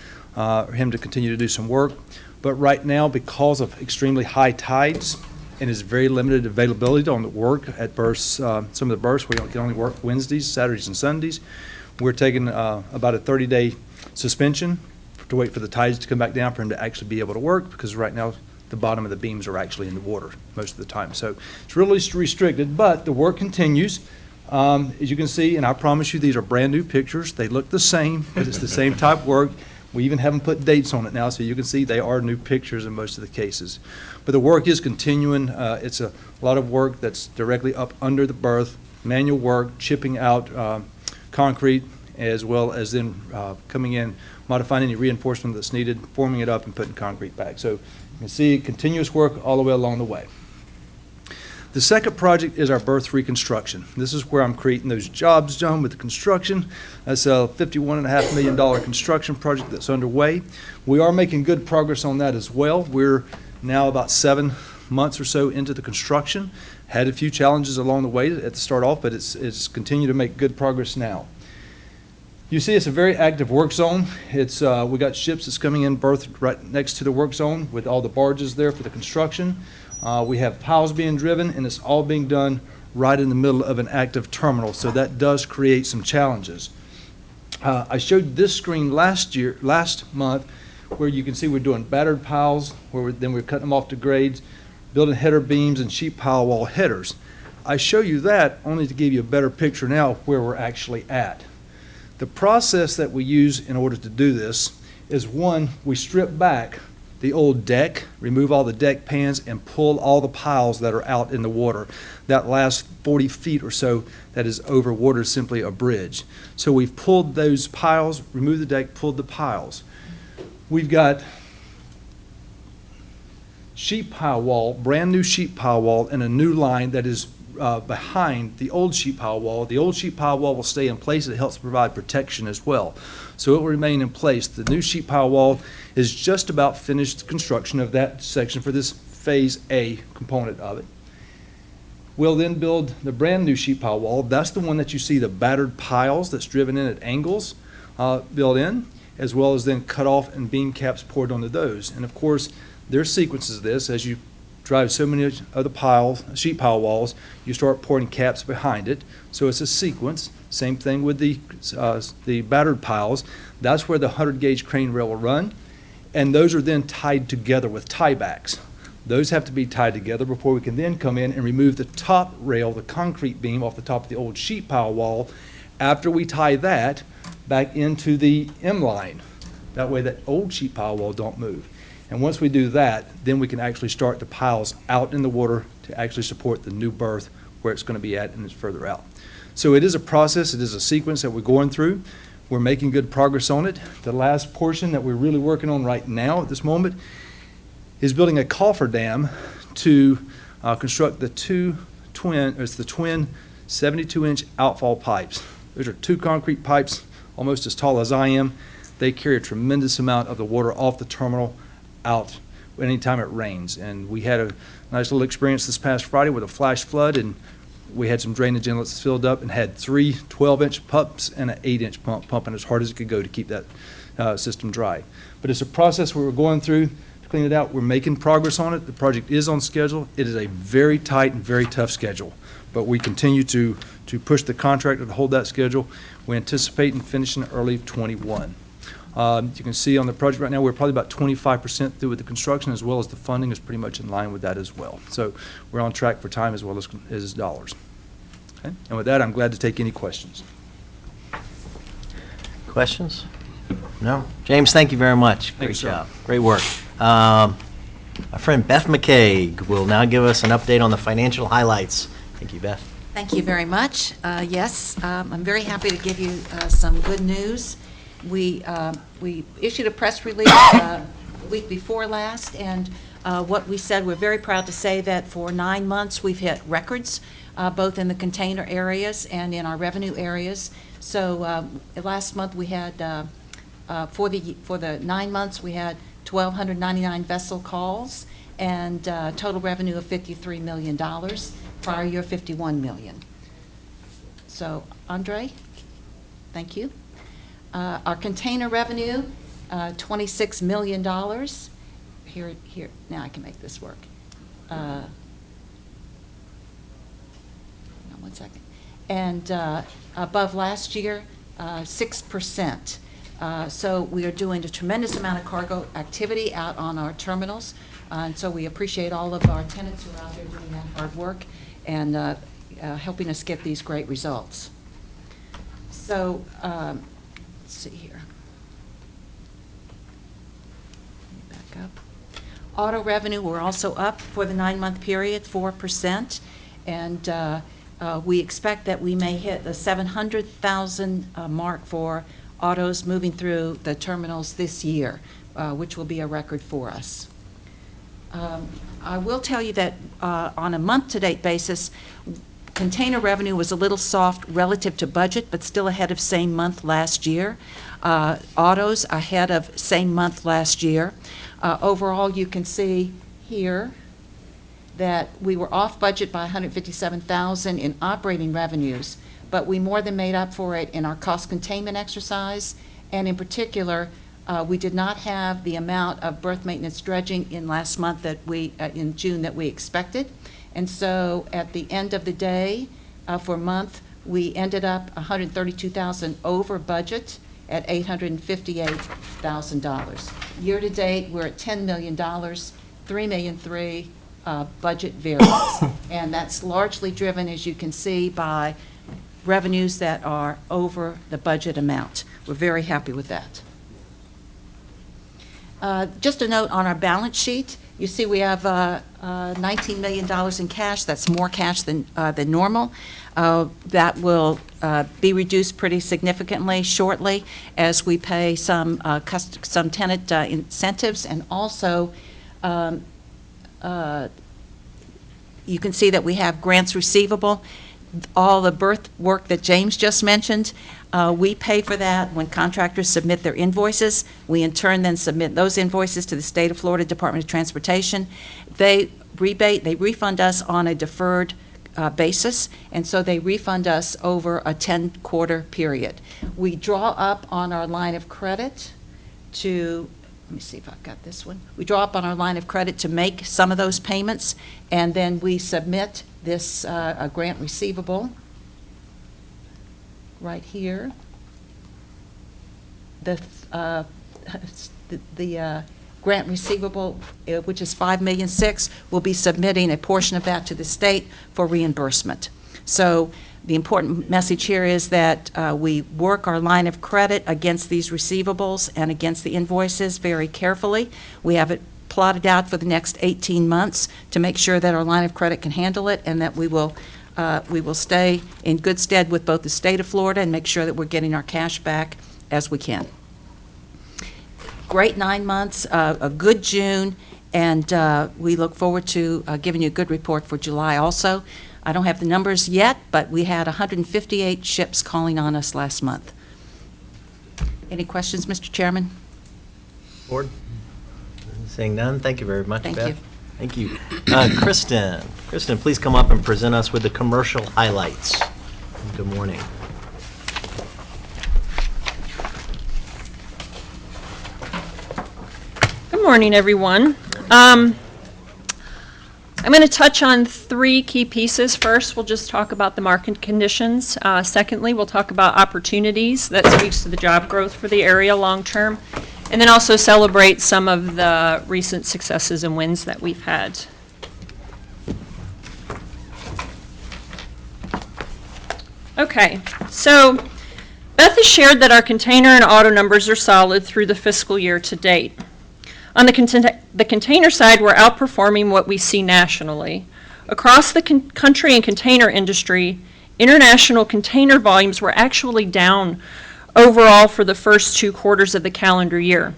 him to continue to do some work. But right now, because of extremely high tides and his very limited availability on the work at berths, some of the berths, we can only work Wednesdays, Saturdays, and Sundays. We're taking about a 30-day suspension to wait for the tides to come back down for him to actually be able to work, because right now the bottom of the beams are actually in the water most of the time. So it's really restricted, but the work continues. As you can see, and I promise you these are brand new pictures. They look the same, but it's the same type of work. We even haven't put dates on it now, so you can see they are new pictures in most of the cases. But the work is continuing. It's a lot of work that's directly up under the berth, manual work, chipping out concrete, as well as then coming in, modifying any reinforcement that's needed, forming it up, and putting concrete back. So you can see continuous work all the way along the way. The second project is our berth reconstruction. This is where I'm creating those jobs, John, with the construction. That's a $51.5 million construction project that's underway. We are making good progress on that as well. We're now about 7 months or so into the construction. Had a few challenges along the way at the start off, but it's continued to make good progress now. You see it's a very active work zone. It's we got ships that's coming in berthed right next to the work zone with all the barges there for the construction. We have piles being driven, and it's all being done right in the middle of an active terminal, so that does create some challenges. I showed this screen last month, where you can see we're doing battered piles, then we're cutting them off to grades, building header beams and sheet pile wall headers. I show you that only to give you a better picture now of where we're actually at. The process that we use in order to do this is, one, we strip back the old deck, remove all the deck pans, and pull all the piles that are out in the water. That last 40 feet or so that is over water is simply a bridge. So we've pulled those piles, removed the deck, pulled the piles. We've got sheet pile wall, brand new sheet pile wall, and a new line that is behind the old sheet pile wall. The old sheet pile wall will stay in place. It helps provide protection as well. So it will remain in place. The new sheet pile wall is just about finished construction of that section for this phase A component of it. We'll then build the brand new sheet pile wall. That's the one that you see the battered piles that's driven in at angles built in, as well as then cut off and beam caps poured onto those. And of course, there's sequences of this. As you drive so many of the sheet pile walls, you start pouring caps behind it. So it's a sequence. Same thing with the battered piles. That's where the 100 gauge crane rail will run. And those are then tied together with tiebacks. Those have to be tied together before we can then come in and remove the top rail, the concrete beam off the top of the old sheet pile wall, after we tie that back into the M line. That way that old sheet pile wall don't move. And once we do that, then we can actually start the piles out in the water to actually support the new berth where it's going to be at, and it's further out. So it is a process, it is a sequence that we're going through. We're making good progress on it. The last portion that we're really working on right now at this moment is building a cofferdam to construct the twin 72-inch outfall pipes. Those are two concrete pipes almost as tall as I am. They carry a tremendous amount of the water off the terminal out anytime it rains. And we had a nice little experience this past Friday with a flash flood, and we had some drainage inlets filled up and had 3 12-inch pumps and an 8-inch pump pumping as hard as it could go to keep that system dry. But it's a process where we're going through to clean it out. We're making progress on it. The project is on schedule. It is a very tight and very tough schedule, but we continue to push the contractor to hold that schedule. We anticipate finishing early 21. You can see on the project right now, we're probably about 25% through with the construction, as well as the funding is pretty much in line with that as well. So we're on track for time as well as dollars. Okay? And with that, I'm glad to take any questions. Questions? No? James, thank you very much. Great job. Great work. My friend Beth McCaig will now give us an update on the financial highlights. Thank you, Beth. Thank you very much. Yes, I'm very happy to give you some good news. We issued a press release the week before last, and what we said, we're very proud to say that for 9 months we've hit records, both in the container areas and in our revenue areas. So last month we had, for the 9 months, we had 1,299 vessel calls and total revenue of $53 million. Prior year, $51 million. So, Andre, thank you. Our container revenue, $26 million. Here, now I can make this work. Hang on 1 second. And above last year, 6%. So we are doing a tremendous amount of cargo activity out on our terminals. And so we appreciate all of our tenants who are out there doing that hard work and helping us get these great results. So, let's see here. Let me back up. Auto revenue, we're also up for the 9-month period, 4%. And we expect that we may hit the 700,000 mark for autos moving through the terminals this year, which will be a record for us. I will tell you that on a month-to-date basis, container revenue was a little soft relative to budget, but still ahead of same month last year. Autos ahead of same month last year. Overall, you can see here that we were off budget by $157,000 in operating revenues, but we more than made up for it in our cost containment exercise, and in particular, we did not have the amount of berth maintenance dredging in last month that in June that we expected. And so at the end of the day, for a month, we ended up $132,000 over budget at $858,000. Year to date, we're at $10 million, $3,300,000 budget variance. And that's largely driven, as you can see, by revenues that are over the budget amount. We're very happy with that. Just a note on our balance sheet. You see we have $19 million in cash. That's more cash than normal. That will be reduced pretty significantly shortly as we pay some tenant incentives, and also you can see that we have grants receivable. All the berth work that James just mentioned, we pay for that when contractors submit their invoices. We in turn then submit those invoices to the State of Florida Department of Transportation. They refund us on a deferred basis, and so they refund us over a 10-quarter period. We draw up on our line of credit to, let me see if I've got this one. We draw up on our line of credit to make some of those payments, and then we submit this a grant receivable right here. The grant receivable, which is $5,600,000, will be submitting a portion of that to the state for reimbursement. So the important message here is that we work our line of credit against these receivables and against the invoices very carefully. We have it plotted out for the next 18 months to make sure that our line of credit can handle it, and that we will stay in good stead with both the state of Florida and make sure that we're getting our cash back as we can. Great 9 months, a good June, and we look forward to giving you a good report for July also. I don't have the numbers yet, but we had 158 ships calling on us last month. Any questions, Mr. Chairman? Board? Seeing none, thank you very much, Thank Beth. you. Thank you. Kristen, please come up and present us with the commercial highlights. Good morning. Good morning, everyone. I'm going to touch on 3 key pieces. First, we'll just talk about the market conditions. Secondly, we'll talk about opportunities that speaks to the job growth for the area long term. And then also celebrate some of the recent successes and wins that we've had. Okay, so Beth has shared that our container and auto numbers are solid through the fiscal year to date. On the container side, we're outperforming what we see nationally. Across the country and container industry, international container volumes were actually down overall for the first 2 quarters of the calendar year.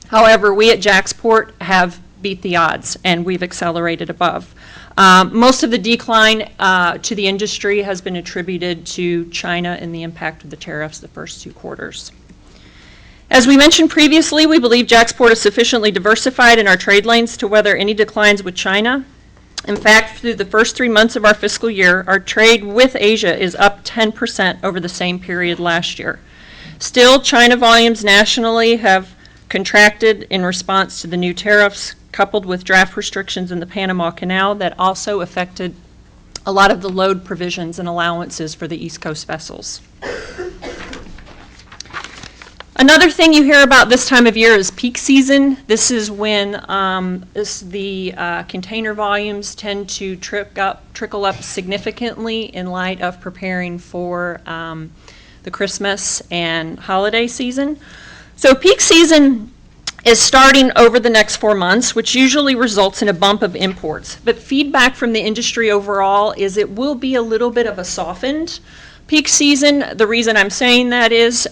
However, we at JAXPORT have beat the odds, and we've accelerated above. Most of the decline to the industry has been attributed to China and the impact of the tariffs the first 2 quarters. As we mentioned previously, we believe JAXPORT is sufficiently diversified in our trade lanes to weather any declines with China. In fact, through the first 3 months of our fiscal year, our trade with Asia is up 10% over the same period last year. Still, China volumes nationally have contracted in response to the new tariffs, coupled with draft restrictions in the Panama Canal that also affected a lot of the load provisions and allowances for the East Coast vessels. Another thing you hear about this time of year is peak season. This is when the container volumes tend to trickle up significantly in light of preparing for the Christmas and holiday season. So peak season is starting over the next 4 months, which usually results in a bump of imports. But feedback from the industry overall is it will be a little bit of a softened peak season. The reason I'm saying that is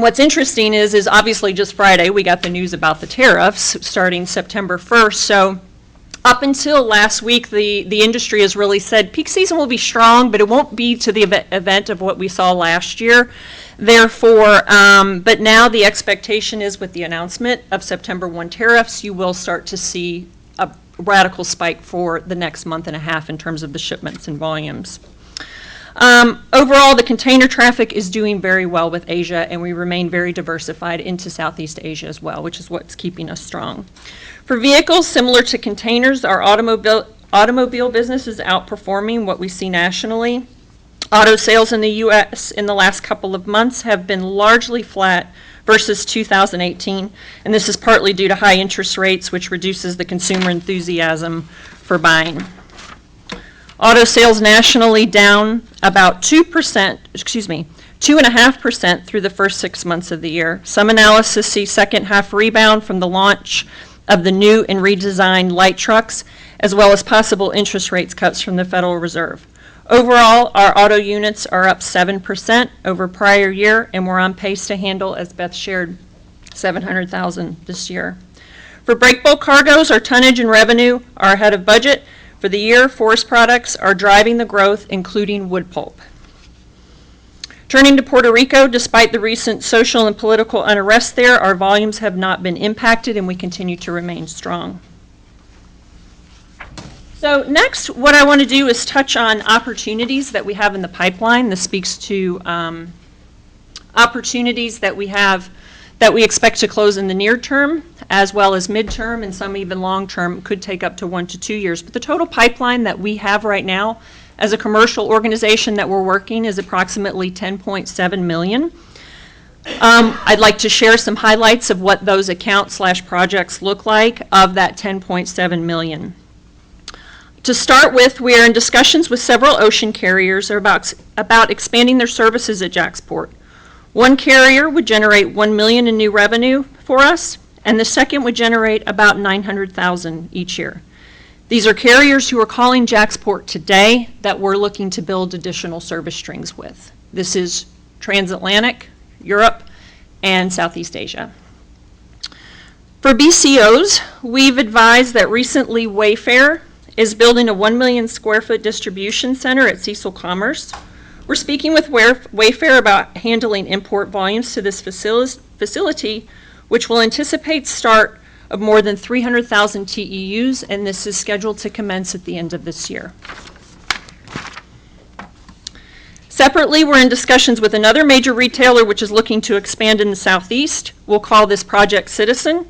what's interesting is obviously just Friday, we got the news about the tariffs starting September 1st. So up until last week, the industry has really said peak season will be strong, but it won't be to the event of what we saw last year. Therefore, but now the expectation is with the announcement of September 1 tariffs, you will start to see a radical spike for the next month and a half in terms of the shipments and volumes. Overall, the container traffic is doing very well with Asia, and we remain very diversified into Southeast Asia as well, which is what's keeping us strong. For vehicles similar to containers, our automobile business is outperforming what we see nationally. Auto sales in the U.S. in the last couple of months have been largely flat versus 2018, and this is partly due to high interest rates, which reduces the consumer enthusiasm for buying. Auto sales nationally down about 2.5% through the first 6 months of the year. Some analysis see second half rebound from the launch of the new and redesigned light trucks, as well as possible interest rates cuts from the Federal Reserve. Overall, our auto units are up 7% over prior year, and we're on pace to handle, as Beth shared, 700,000 this year. For break bulk cargoes, our tonnage and revenue are ahead of budget. For the year, forest products are driving the growth, including wood pulp. Turning to Puerto Rico, despite the recent social and political unrest there, our volumes have not been impacted, and we continue to remain strong. So next, what I want to do is touch on opportunities that we have in the pipeline. This speaks to opportunities that we have that we expect to close in the near term, as well as midterm, and some even long term, could take up to 1 to 2 years. But the total pipeline that we have right now as a commercial organization that we're working is approximately $10.7 million. I'd like to share some highlights of what those accounts/projects look like of that $10.7 million. To start with, we are in discussions with several ocean carriers about expanding their services at JAXPORT. One carrier would generate $1 million in new revenue for us, and the second would generate about $900,000 each year. These are carriers who are calling JAXPORT today that we're looking to build additional service strings with. This is transatlantic, Europe, and Southeast Asia. For BCOs, we've advised that recently Wayfair is building a 1 million square foot distribution center at Cecil Commerce. We're speaking with Wayfair about handling import volumes to this facility, which will anticipate start of more than 300,000 TEUs, and this is scheduled to commence at the end of this year. Separately, we're in discussions with another major retailer which is looking to expand in the Southeast. We'll call this Project Citizen.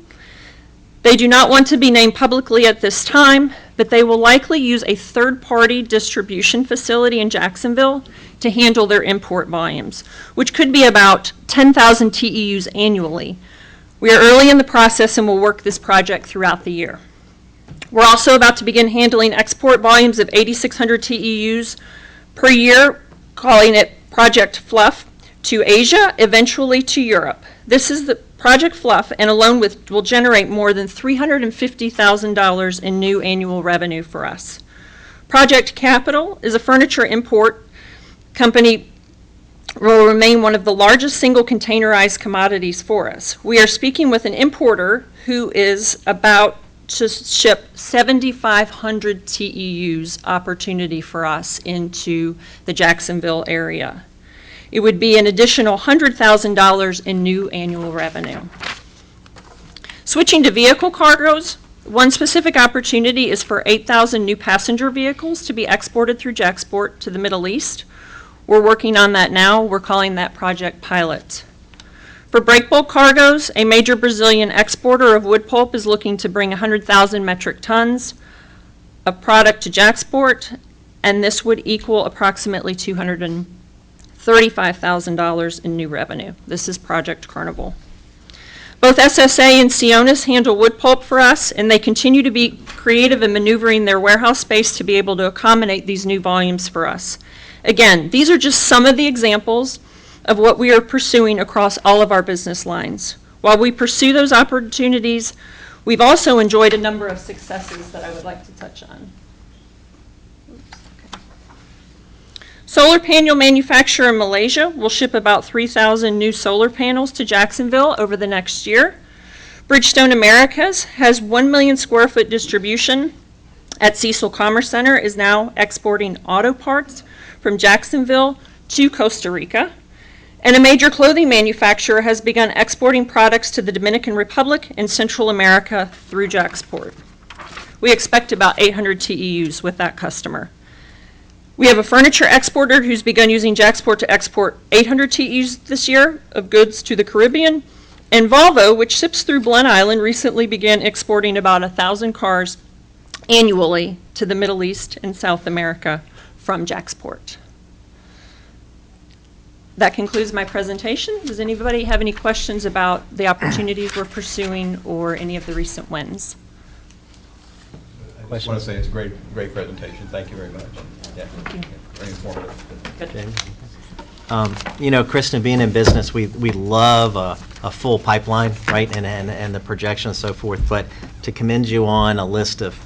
They do not want to be named publicly at this time, but they will likely use a third-party distribution facility in Jacksonville to handle their import volumes, which could be about 10,000 TEUs annually. We are early in the process and will work this project throughout the year. We're also about to begin handling export volumes of 8,600 TEUs per year, calling it Project Fluff, to Asia, eventually to Europe. This is the Project Fluff, and alone will generate more than $350,000 in new annual revenue for us. Project Capital is a furniture import company, will remain one of the largest single containerized commodities for us. We are speaking with an importer who is about to ship 7,500 TEUs opportunity for us into the Jacksonville area. It would be an additional $100,000 in new annual revenue. Switching to vehicle cargoes, one specific opportunity is for 8,000 new passenger vehicles to be exported through JAXPORT to the Middle East. We're working on that now. We're calling that Project Pilot. For break bulk cargoes, a major Brazilian exporter of wood pulp is looking to bring 100,000 metric tons of product to JAXPORT, and this would equal approximately $235,000 in new revenue. This is Project Carnival. Both SSA and Sionis handle wood pulp for us, and they continue to be creative in maneuvering their warehouse space to be able to accommodate these new volumes for us. Again, these are just some of the examples of what we are pursuing across all of our business lines. While we pursue those opportunities, we've also enjoyed a number of successes that I would like to touch on. Solar panel manufacturer in Malaysia will ship about 3,000 new solar panels to Jacksonville over the next year. Bridgestone Americas has 1 million square foot distribution at Cecil Commerce Center, is now exporting auto parts from Jacksonville to Costa Rica. And a major clothing manufacturer has begun exporting products to the Dominican Republic and Central America through JAXPORT. We expect about 800 TEUs with that customer. We have a furniture exporter who's begun using JAXPORT to export 800 TEUs this year of goods to the Caribbean. And Volvo, which ships through Blen Island, recently began exporting about 1,000 cars annually to the Middle East and South America from JAXPORT. That concludes my presentation. Does anybody have any questions about the opportunities we're pursuing or any of the recent wins? I just want to say it's a great presentation. Thank you very much. Yeah. Very informative. You know, Kristen, being in business, we love a full pipeline, right, and the projection and so forth, but to commend you on a list of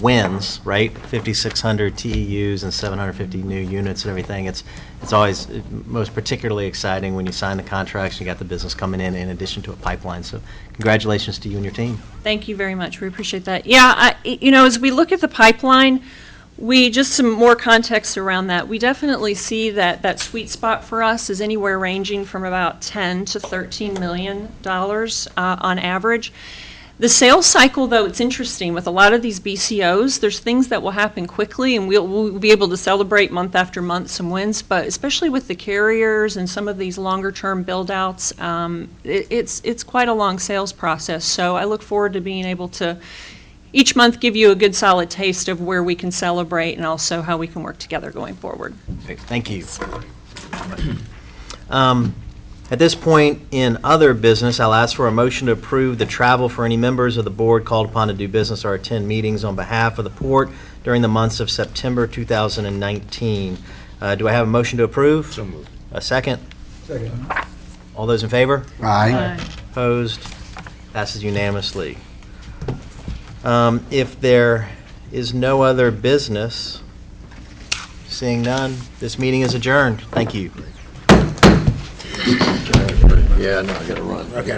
wins, right, 5,600 TEUs and 750 new units and everything, it's always most particularly exciting when you sign the contracts and you got the business coming in addition to a pipeline. So congratulations to you and your team. Thank you very much. We appreciate that. Yeah, you know, as we look at the pipeline, just some more context around that. We definitely see that sweet spot for us is anywhere ranging from about $10 to $13 million on average. The sales cycle, though, it's interesting. With a lot of these BCOs, there's things that will happen quickly, and we'll be able to celebrate month after month some wins, but especially with the carriers and some of these longer-term build-outs, it's quite a long sales process. So I look forward to being able to each month give you a good solid taste of where we can celebrate and also how we can work together going forward. Thank you. At this point in other business, I'll ask for a motion to approve the travel for any members of the board called upon to do business or attend meetings on behalf of the port during the months of September 2019. Do I have a motion to approve? So moved. A second? Second. All those in favor? Aye. Opposed? Passes unanimously. If there is no other business, seeing none, this meeting is adjourned. Thank you. Yeah, no, I gotta run. Okay.